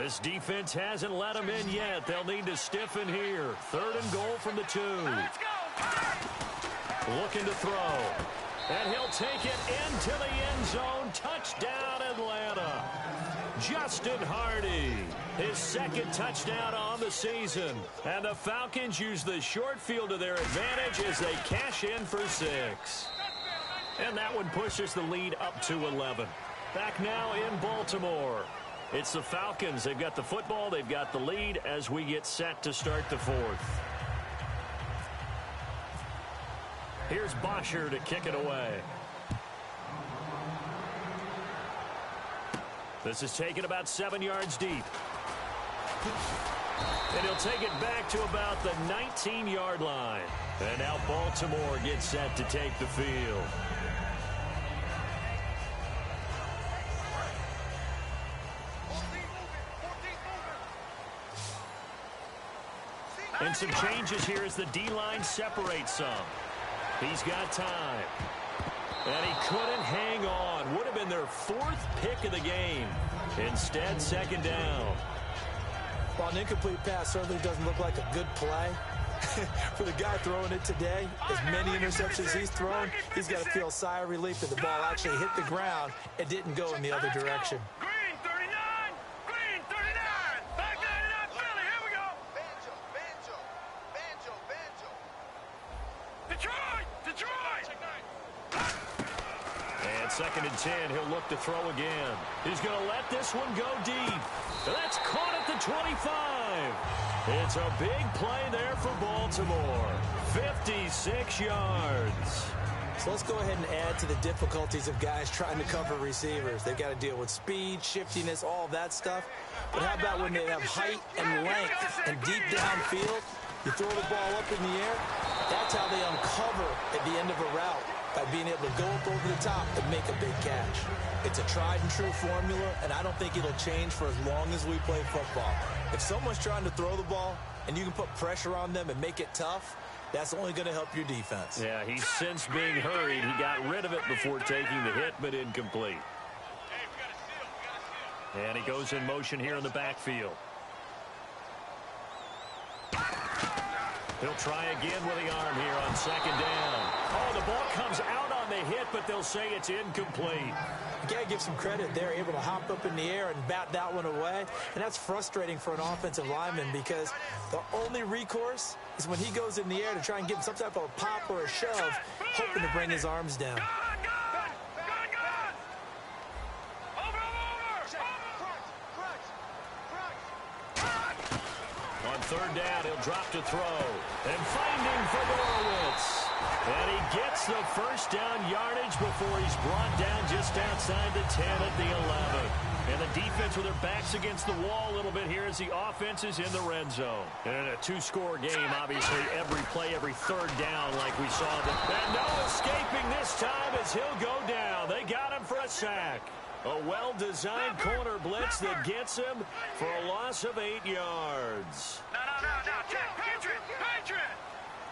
This defense hasn't let them in yet. They'll need to stiffen here. 3rd and goal from the 2. Let's go. Looking to throw. And he'll take it into the end zone. Touchdown, Atlanta. Justin Hardy, his 2nd touchdown on the season. And the Falcons use the short field to their advantage as they cash in for 6. And that one pushes the lead up to 11. Back now in Baltimore. It's the Falcons. They've got the football. They've got the lead as we get set to start the 4th. Here's Bosher to kick it away. This is taken about 7 yards deep. And he'll take it back to about the 19-yard line. And now Baltimore gets set to take the field. And some changes here as the D-line separates some. He's got time. And he couldn't hang on. Would have been their 4th pick of the game. Instead, second down. Well, an incomplete pass certainly doesn't look like a good play. For the guy throwing it today, as many interceptions he's thrown, he's got to feel a sigh of relief that the ball actually hit the ground and didn't go in the other direction. Green 39! Green 39! Back 99 Philly, here we go! Banjo, banjo, banjo, banjo. Detroit! Detroit! And second and 10, he'll look to throw again. He's going to let this one go deep. That's caught at the 25. It's a big play there for Baltimore. 56 yards. So let's go ahead and add to the difficulties of guys trying to cover receivers. They've got to deal with speed, shiftiness, all of that stuff. But how about when they have height and length and deep downfield? You throw the ball up in the air. That's how they uncover at the end of a route, by being able to go up over the top and make a big catch. It's a tried and true formula, and I don't think it'll change for as long as we play football. If someone's trying to throw the ball and you can put pressure on them and make it tough, that's only going to help your defense. Yeah, he's since being hurried. He got rid of it before taking the hit, but incomplete. And he goes in motion here in the backfield. He'll try again with the arm here on second down. Oh, the ball comes out on the hit, but they'll say it's incomplete. You got to give some credit. They're able to hop up in the air and bat that one away. And that's frustrating for an offensive lineman because the only recourse is when he goes in the air to try and get some type of a pop or a shove, hoping to bring his arms down. On third down, he'll drop to throw. And finding for Borowitz. And he gets the first down yardage before he's brought down just outside the 10 at the 11. And the defense with their backs against the wall a little bit here as the offense is in the red zone. And in a 2-score game, obviously, every play, every third down like we saw. And no escaping this time as he'll go down. They got him for a sack. A well-designed corner blitz that gets him for a loss of 8 yards. No, check, Patriot!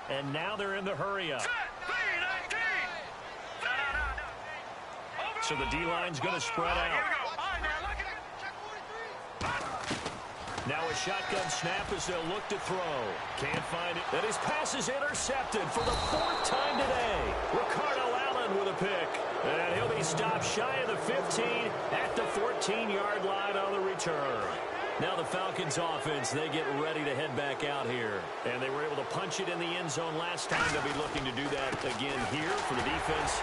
And now they're in the hurry-up. So the D-line's going to spread out. Now a shotgun snap as they'll look to throw. Can't find it. And his pass is intercepted for the 4th time today. Ricardo Allen with a pick. And he'll be stopped shy of the 15 at the 14-yard line on the return. Now the Falcons offense, they get ready to head back out here. And they were able to punch it in the end zone last time. They'll be looking to do that again here for the defense.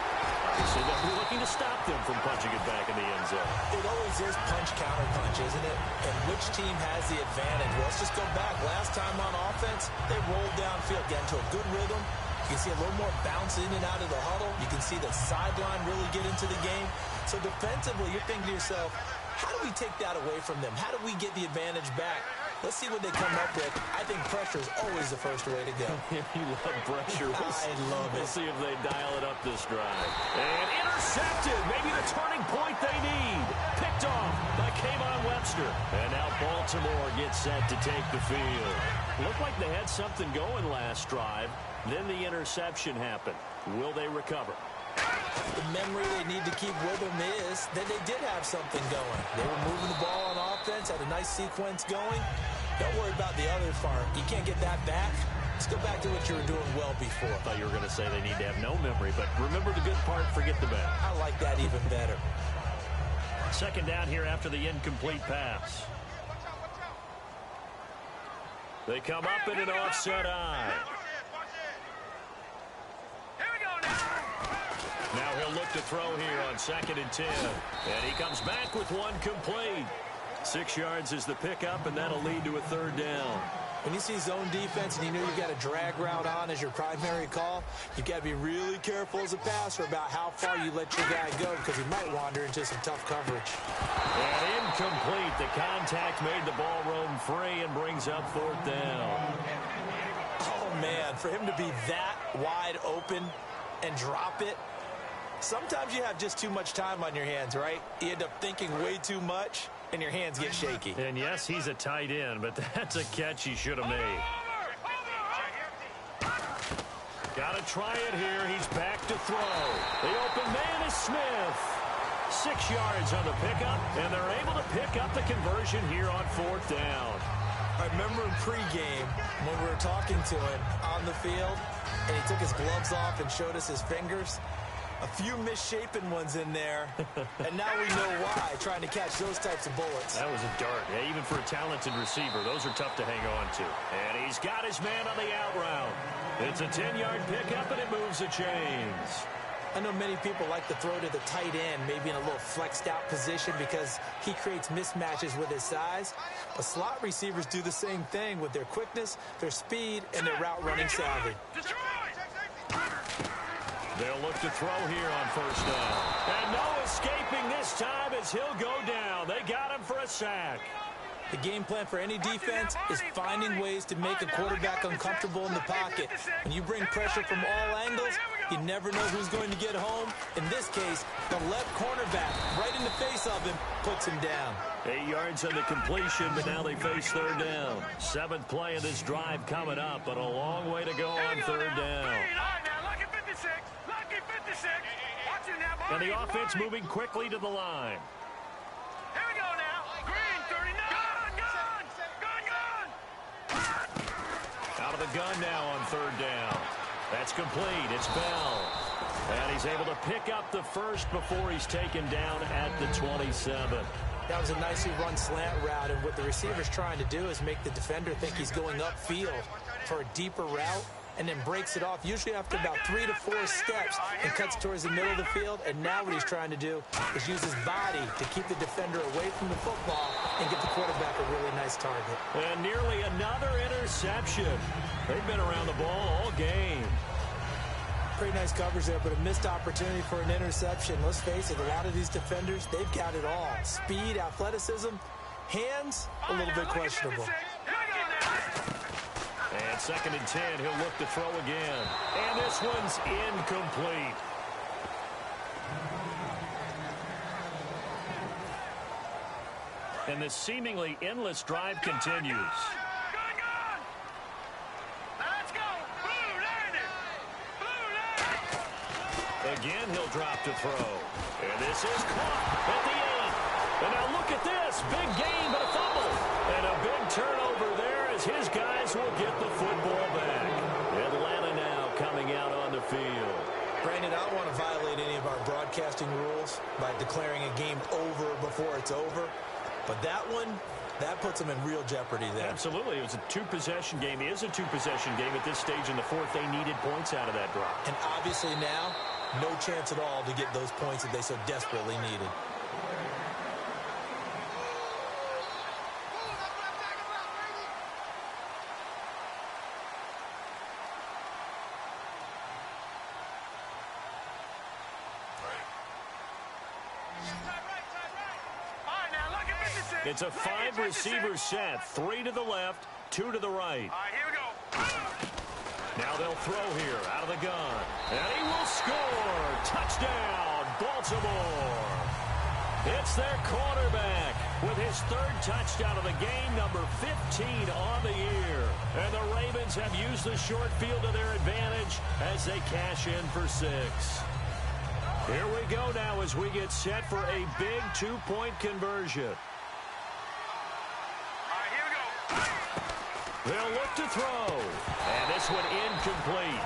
Obviously, they'll be looking to stop them from punching it back in the end zone. It always is punch-counter-punch, isn't it? And which team has the advantage? Well, let's just go back. Last time on offense, they rolled downfield, got into a good rhythm. You can see a little more bounce in and out of the huddle. You can see the sideline really get into the game. So defensively, you're thinking to yourself, how do we take that away from them? How do we get the advantage back? Let's see what they come up with. I think pressure is always the first way to go. You love pressure. I love it. We'll see if they dial it up this drive. And intercepted. Maybe the turning point they need. Picked off by Kayvon Webster. And now Baltimore gets set to take the field. Looked like they had something going last drive. Then the interception happened. Will they recover? The memory they need to keep with them is that they did have something going. They were moving the ball on offense, had a nice sequence going. Don't worry about the other part. You can't get that back. Let's go back to what you were doing well before. I thought you were going to say they need to have no memory, but remember the good part, forget the bad. I like that even better. Second down here after the incomplete pass. They come up in an offset eye. Now he'll look to throw here on second and 10. And he comes back with one complete. 6 yards is the pickup, and that'll lead to a third down. When you see zone defense and you know you've got a drag route on as your primary call, you've got to be really careful as a passer about how far you let your guy go because he might wander into some tough coverage. And incomplete. The contact made the ball roam free and brings up 4th down. Oh, man, for him to be that wide open and drop it, sometimes you have just too much time on your hands, right? You end up thinking way too much, and your hands get shaky. And yes, he's a tight end, but that's a catch he should have made. Got to try it here. He's back to throw. The open man is Smith. 6 yards on the pickup, and they're able to pick up the conversion here on 4th down. I remember in pregame when we were talking to him on the field, and he took his gloves off and showed us his fingers. A few misshapen ones in there, and now we know why, trying to catch those types of bullets. That was a dart. Yeah, even for a talented receiver, those are tough to hang on to. And he's got his man on the out route. It's a 10-yard pickup, and it moves the chains. I know many people like to throw to the tight end, maybe in a little flexed out position because he creates mismatches with his size. But slot receivers do the same thing with their quickness, their speed, and their route running savvy. They'll look to throw here on 1st down. And no escaping this time as he'll go down. They got him for a sack. The game plan for any defense is finding ways to make a quarterback uncomfortable in the pocket. When you bring pressure from all angles, you never know who's going to get home. In this case, the left cornerback, right in the face of him, puts him down. 8 yards on the completion, but now they face 3rd down. 7th play of this drive coming up, but a long way to go on 3rd down. And the offense moving quickly to the line. Here we go now. Green, 39. Gun. Out of the gun now on 3rd down. That's complete. It's Bell. And he's able to pick up the first before he's taken down at the 27. That was a nicely run slant route, and what the receiver's trying to do is make the defender think he's going upfield for a deeper route, and then breaks it off, usually after about 3 to 4 steps, and cuts towards the middle of the field. And now what he's trying to do is use his body to keep the defender away from the football and get the quarterback a really nice target. And nearly another interception. They've been around the ball all game. Pretty nice coverage there, but a missed opportunity for an interception. Let's face it, a lot of these defenders, they've got it all. Speed, athleticism, hands, a little bit questionable. And 2nd and 10, he'll look to throw again. And this one's incomplete. And the seemingly endless drive continues. Let's go. Blue landed. Again, he'll drop to throw. And this is caught at the 8. And now look at this. Big gain, but a fumble. And a big turnover there as his guys will get the football back. Atlanta now coming out on the field. Brandon, I don't want to violate any of our broadcasting rules by declaring a game over before it's over. But that one, that puts them in real jeopardy there. Absolutely. It was a 2-possession game. It is a 2-possession game at this stage in the 4th. They needed points out of that drop. And obviously now, no chance at all to get those points that they so desperately needed. It's a 5-receiver set. 3 to the left, 2 to the right. All right, here we go. Now they'll throw here out of the gun. And he will score. Touchdown, Baltimore. It's their quarterback with his 3rd touchdown of the game, number 15 on the year. And the Ravens have used the short field to their advantage as they cash in for 6. Here we go now as we get set for a big 2-point conversion. They'll look to throw. And this one incomplete.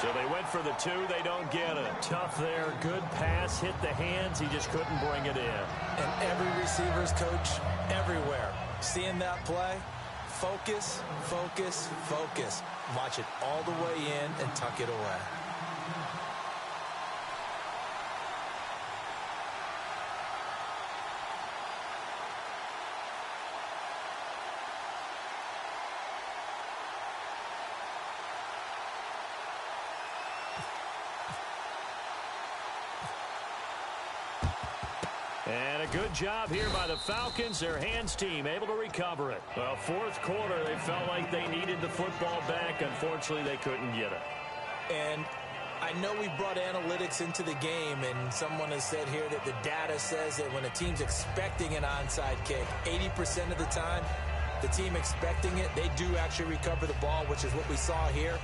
So they went for the 2. They don't get it. Tough there. Good pass. Hit the hands. He just couldn't bring it in. And every receiver's coach everywhere. Seeing that play, focus, focus, focus. Watch it all the way in and tuck it away. And a good job here by the Falcons, their hands team, able to recover it. Well, fourth quarter, they felt like they needed the football back. Unfortunately, they couldn't get it. And I know we brought analytics into the game, and someone has said here that the data says that when a team's expecting an onside kick, 80% of the time, the team expecting it, they do actually recover the ball, which is what we saw here.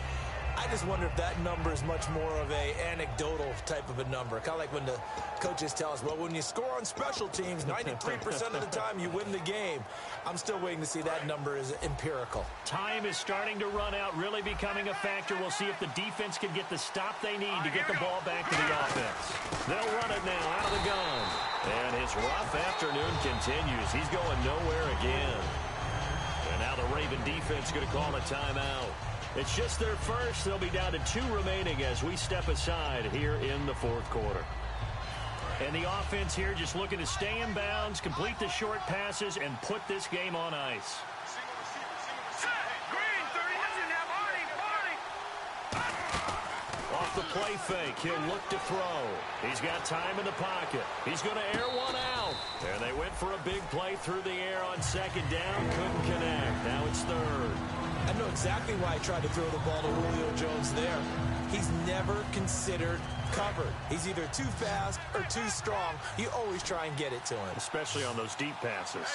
I just wonder if that number is much more of a anecdotal type of a number. Kind of like when the coaches tell us, well, when you score on special teams, 93% of the time you win the game. I'm still waiting to see that number is empirical. Time is starting to run out, really becoming a factor. We'll see if the defense can get the stop they need to get the ball back to the offense. They'll run it now out of the gun. And his rough afternoon continues. He's going nowhere again. And now the Raven defense going to call a timeout. It's just their first. They'll be down to 2 remaining as we step aside here in the fourth quarter. And the offense here just looking to stay in bounds, complete the short passes, and put this game on ice. Off the play fake, he'll look to throw. He's got time in the pocket. He's going to air one out. And they went for a big play through the air on second down. Couldn't connect. Now it's third. I know exactly why I tried to throw the ball to Julio Jones there. He's never considered covered. He's either too fast or too strong. You always try and get it to him. Especially on those deep passes.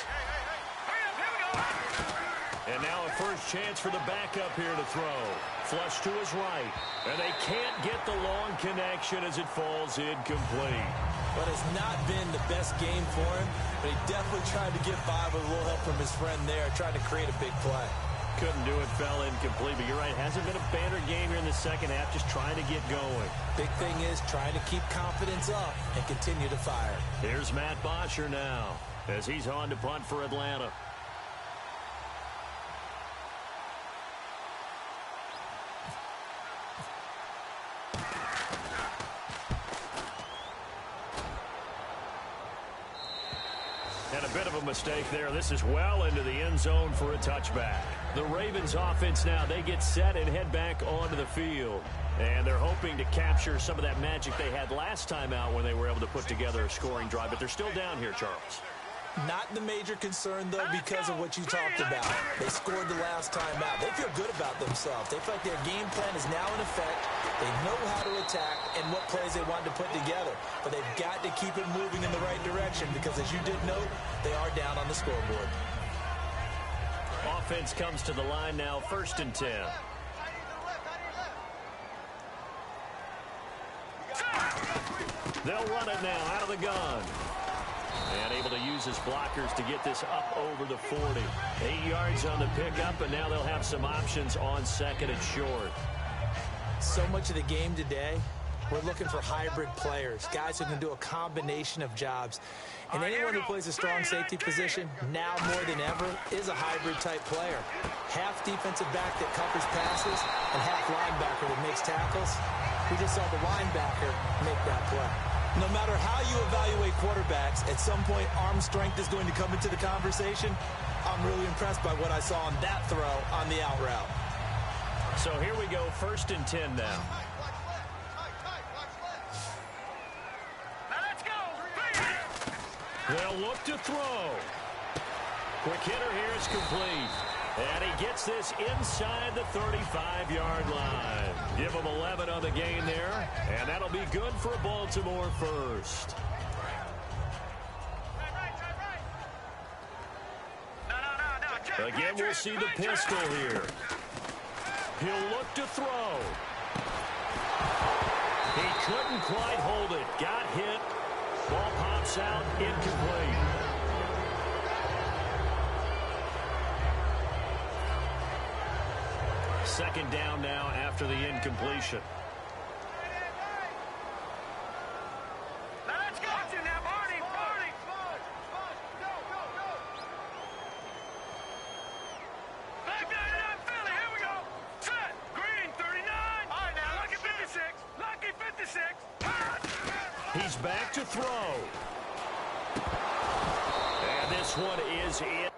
And now a first chance for the backup here to throw. Flush to his right. And they can't get the long connection as it falls incomplete. But it's not been the best game for him. But he definitely tried to get by with a little help from his friend there, trying to create a big play. Couldn't do it, fell incomplete. But you're right, hasn't been a banner game here in the second half, just trying to get going. Big thing is trying to keep confidence up and continue to fire. Here's Matt Bosher now as he's on to punt for Atlanta. And a bit of a mistake there. This is well into the end zone for a touchback. The Ravens offense now, they get set and head back onto the field. And they're hoping to capture some of that magic they had last time out when they were able to put together a scoring drive. But they're still down here, Charles. Not the major concern, though, because of what you talked about. They scored the last time out. They feel good about themselves. They feel like their game plan is now in effect. They know how to attack and what plays they want to put together. But they've got to keep it moving in the right direction because, as you did note, they are down on the scoreboard. Offense comes to the line now, 1st and 10. They'll run it now out of the gun. And able to use his blockers to get this up over the 40. 8 yards on the pickup, and now they'll have some options on second and short. So much of the game today, we're looking for hybrid players, guys who can do a combination of jobs. And anyone who plays a strong safety position, now more than ever, is a hybrid-type player. Half defensive back that covers passes and half linebacker that makes tackles. We just saw the linebacker make that play. No matter how you evaluate quarterbacks, at some point arm strength is going to come into the conversation. I'm really impressed by what I saw on that throw on the out route. So here we go, 1st and 10 now. They'll look to throw. Quick hitter here is complete. And he gets this inside the 35-yard line. Give him 11 on the game there. And that'll be good for Baltimore first. Again, we'll see the pistol here. He'll look to throw. He couldn't quite hold it. Got hit. Ball pops out, incomplete. Second down now after the incompletion. Let's go now, Barney. Back down, Philly. Here we go. Set. Green, 39. All right, now, lucky 56. Lucky 56. He's back to throw. And this one is in.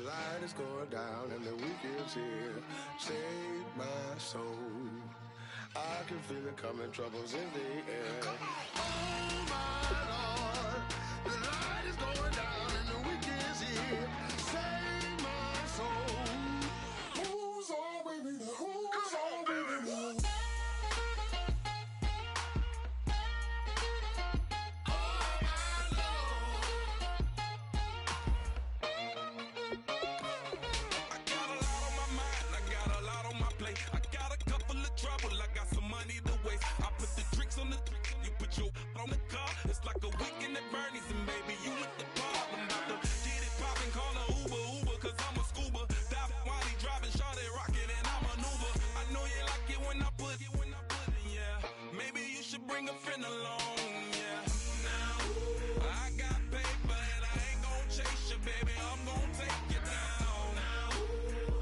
light is going down and the week is here. Save my soul. I can feel it coming, troubles in the air. Oh my Lord, the light is going down and the week is here. Save my soul. Who's all with me? Who's all with me? On the car, it's like a weekend at Bernie's, and baby, you with the problem. About to get it poppin', call a Uber, cause I'm a scuba. Dive while he driving, shot it, rocket, and I maneuver. I know you like it when I put it, yeah. Maybe you should bring a friend along, yeah. Now, I got paper, and I ain't gon' chase you, baby, I'm gon' take you down. Now,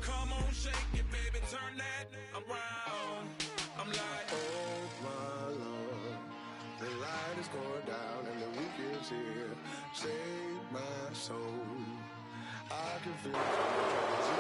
come on, shake it, baby, turn that around. I'm like, oh my Lord, the light is going down and the week is here. Save my soul. I can feel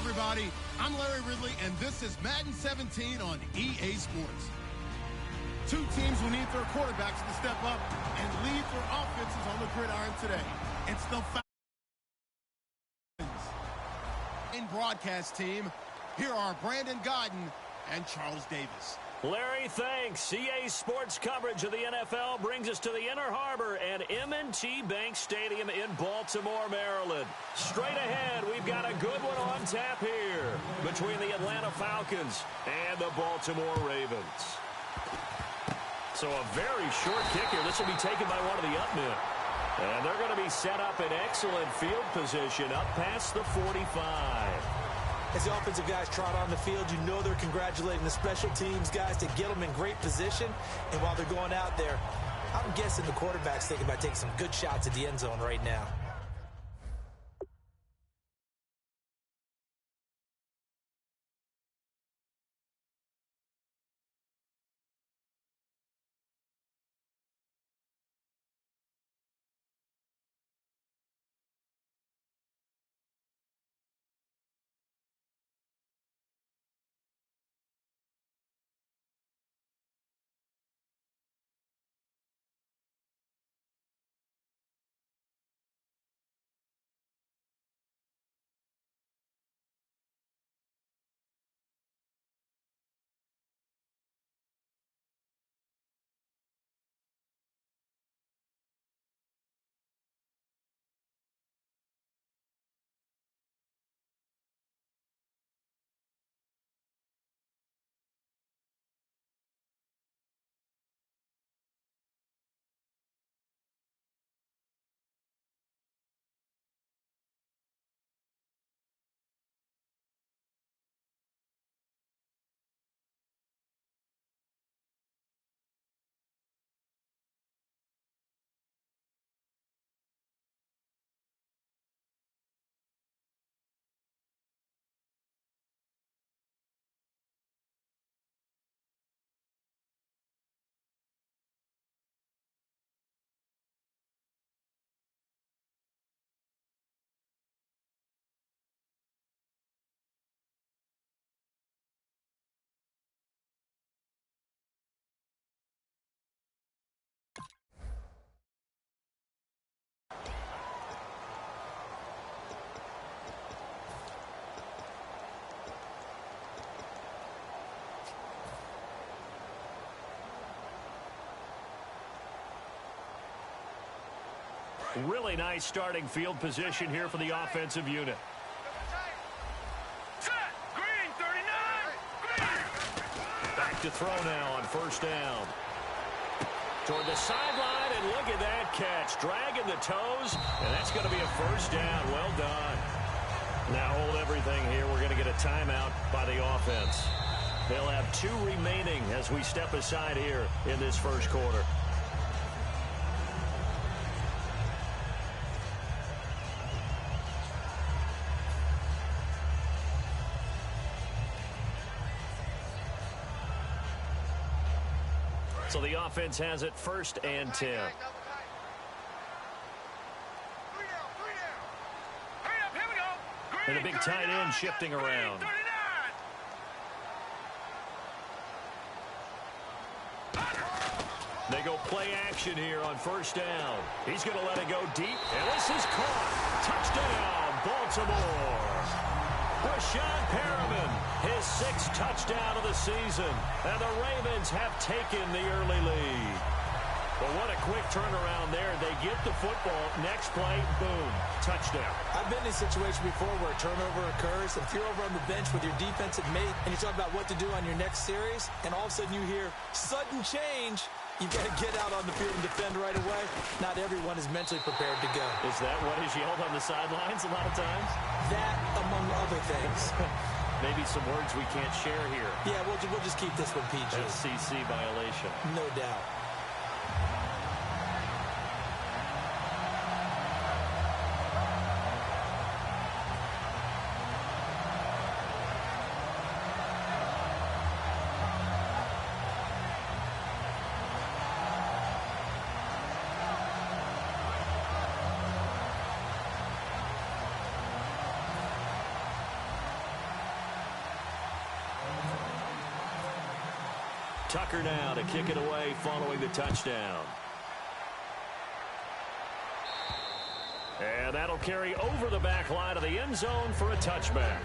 everybody. I'm Larry Ridley, and this is Madden 17 on EA Sports. Two teams will need their quarterbacks to step up and lead their offenses on the gridiron today. It's the Falcons broadcast team. Here are Brandon Godden and Charles Davis. Larry, thanks. EA Sports coverage of the NFL brings us to the Inner Harbor at M&T Bank Stadium in Baltimore, Maryland. Straight ahead, we've got a good one on tap here between the Atlanta Falcons and the Baltimore Ravens. So a very short kick here. This will be taken by one of the up men. And they're going to be set up in excellent field position up past the 45. As the offensive guys trot on the field, you know they're congratulating the special teams guys to get them in great position. And while they're going out there, I'm guessing the quarterback's thinking about taking some good shots at the end zone right now. Really nice starting field position here for the offensive unit. Set. Green, 39. Green. Back to throw now on first down. Toward the sideline, and look at that catch. Dragging the toes, and that's going to be a first down. Well done. Now hold everything here. We're going to get a timeout by the offense. They'll have 2 remaining as we step aside here in this first quarter. So the offense has it 1st and 10. And a big tight end shifting around. They go play action here on 1st down. He's going to let it go deep, and this is caught. Touchdown, Baltimore. Rashad Perriman, his 6th touchdown of the season. And the Ravens have taken the early lead. But what a quick turnaround there. They get the football. Next play, boom, touchdown. I've been in a situation before where a turnover occurs. If you're over on the bench with your defensive mate and you talk about what to do on your next series, and all of a sudden you hear sudden change, you've got to get out on the field and defend right away. Not everyone is mentally prepared to go. Is that what is yelled on the sidelines a lot of times? That, among other things. Maybe some words we can't share here. Yeah, we'll just keep this one PG. SEC violation. No doubt. Tucker now to kick it away following the touchdown. And that'll carry over the back line of the end zone for a touchback.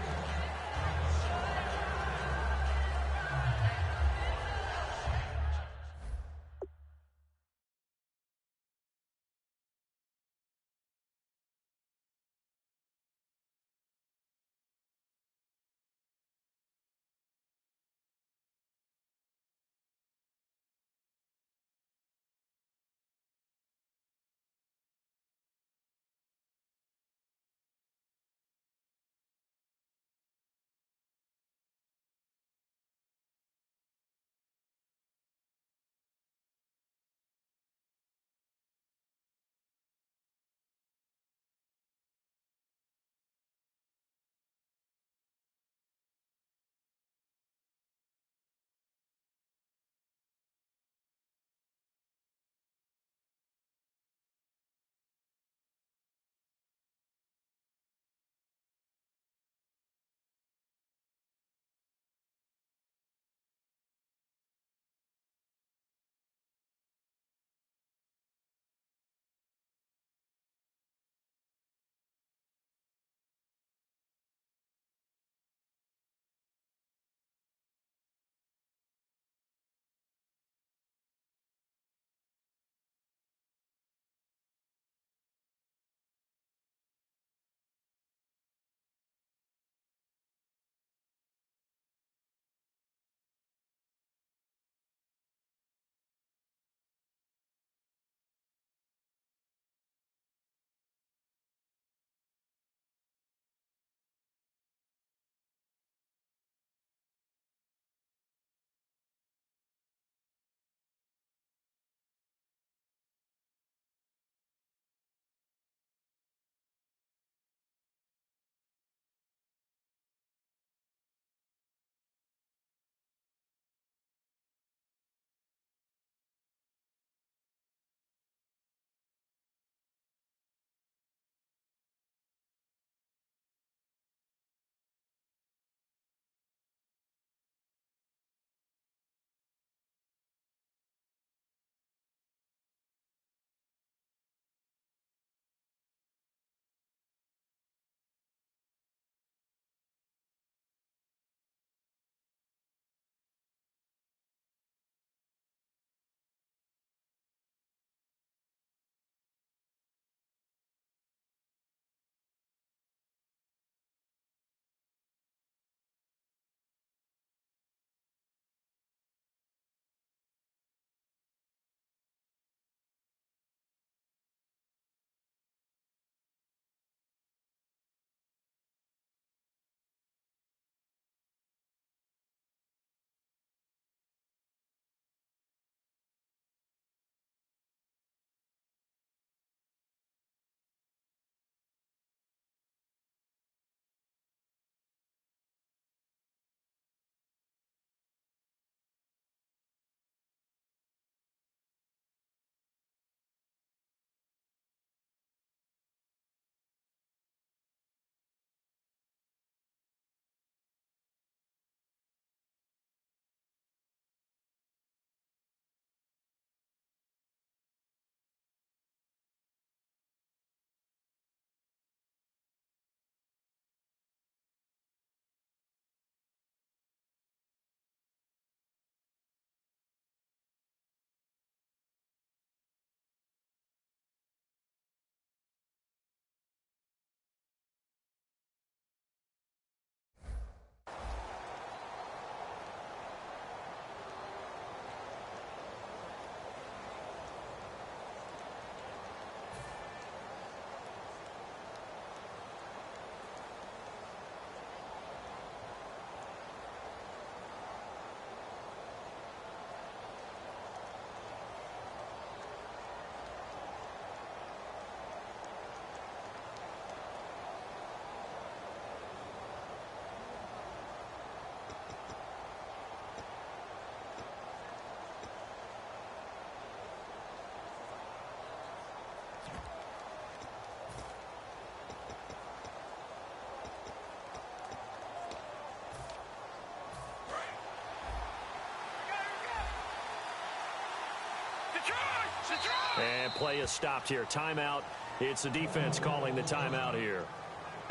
And play is stopped here. Timeout. It's the defense calling the timeout here.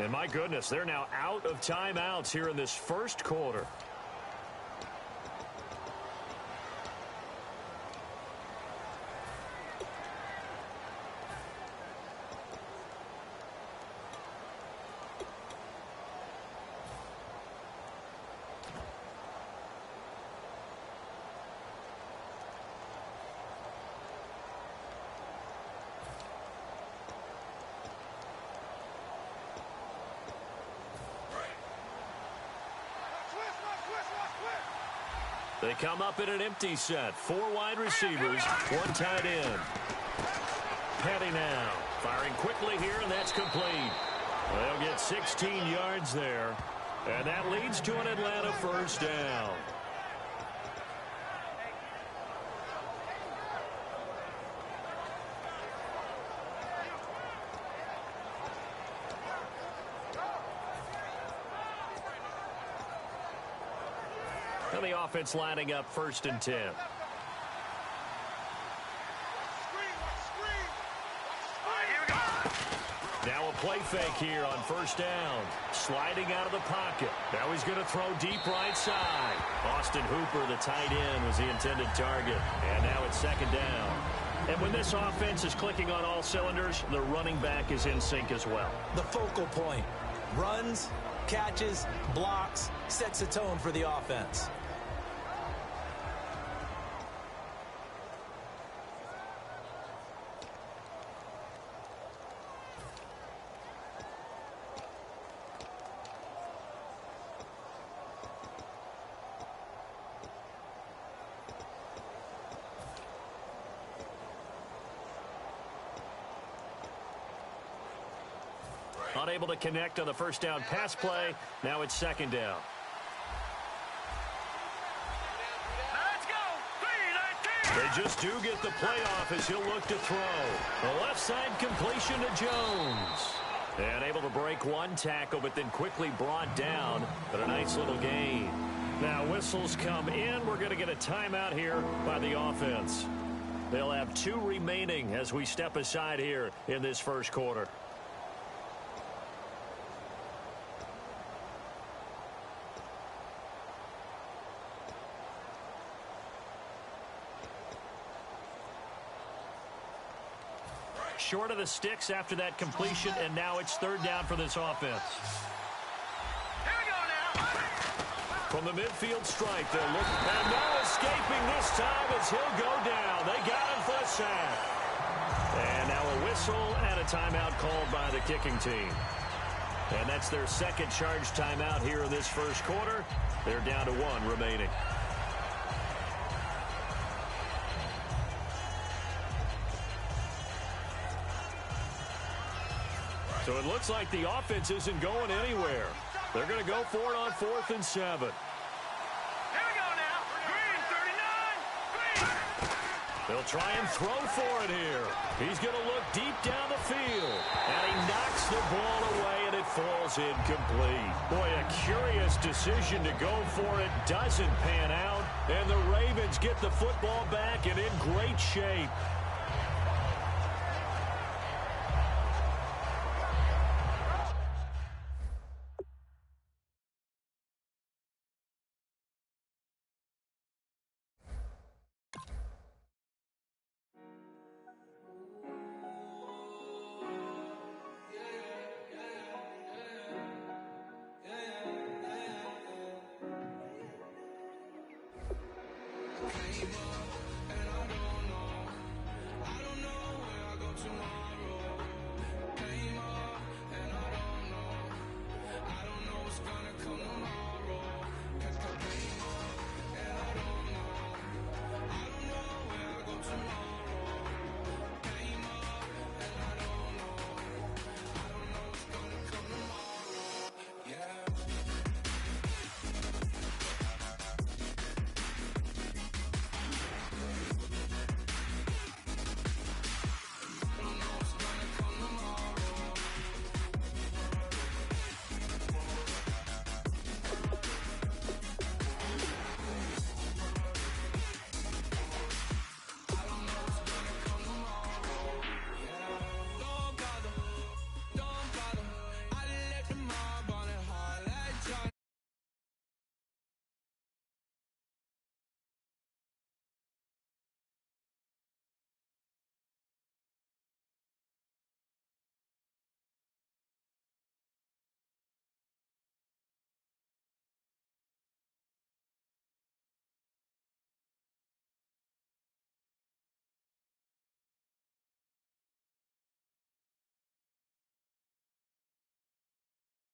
And my goodness, they're now out of timeouts here in this first quarter. They come up in an empty set. 4 wide receivers, 1 tight end. Petty now. Firing quickly here, and that's complete. They'll get 16 yards there. And that leads to an Atlanta first down. And the offense lining up 1st and 10. Now a play fake here on 1st down. Sliding out of the pocket. Now he's going to throw deep right side. Austin Hooper, the tight end, was the intended target. And now it's 2nd down. And when this offense is clicking on all cylinders, the running back is in sync as well. The focal point. Runs, catches, blocks, sets the tone for the offense. Unable to connect on the 1st down pass play. Now it's 2nd down. Let's go. They just do get the playoff as he'll look to throw. The left side completion to Jones. And able to break 1 tackle, but then quickly brought down. But a nice little gain. Now whistles come in. We're going to get a timeout here by the offense. They'll have 2 remaining as we step aside here in this first quarter. Short of the sticks after that completion, and now it's 3rd down for this offense. Here we go now. From the midfield stripe, they'll look, and no escaping this time as he'll go down. They got him for a sack. And now a whistle and a timeout called by the kicking team. And that's their 2nd charge timeout here in this first quarter. They're down to 1 remaining. So it looks like the offense isn't going anywhere. They're going to go for it on 4th and 7. Here we go now. Green, 39. Green. They'll try and throw for it here. He's going to look deep down the field. And he knocks the ball away, and it falls incomplete. Boy, a curious decision to go for it. Doesn't pan out. And the Ravens get the football back and in great shape.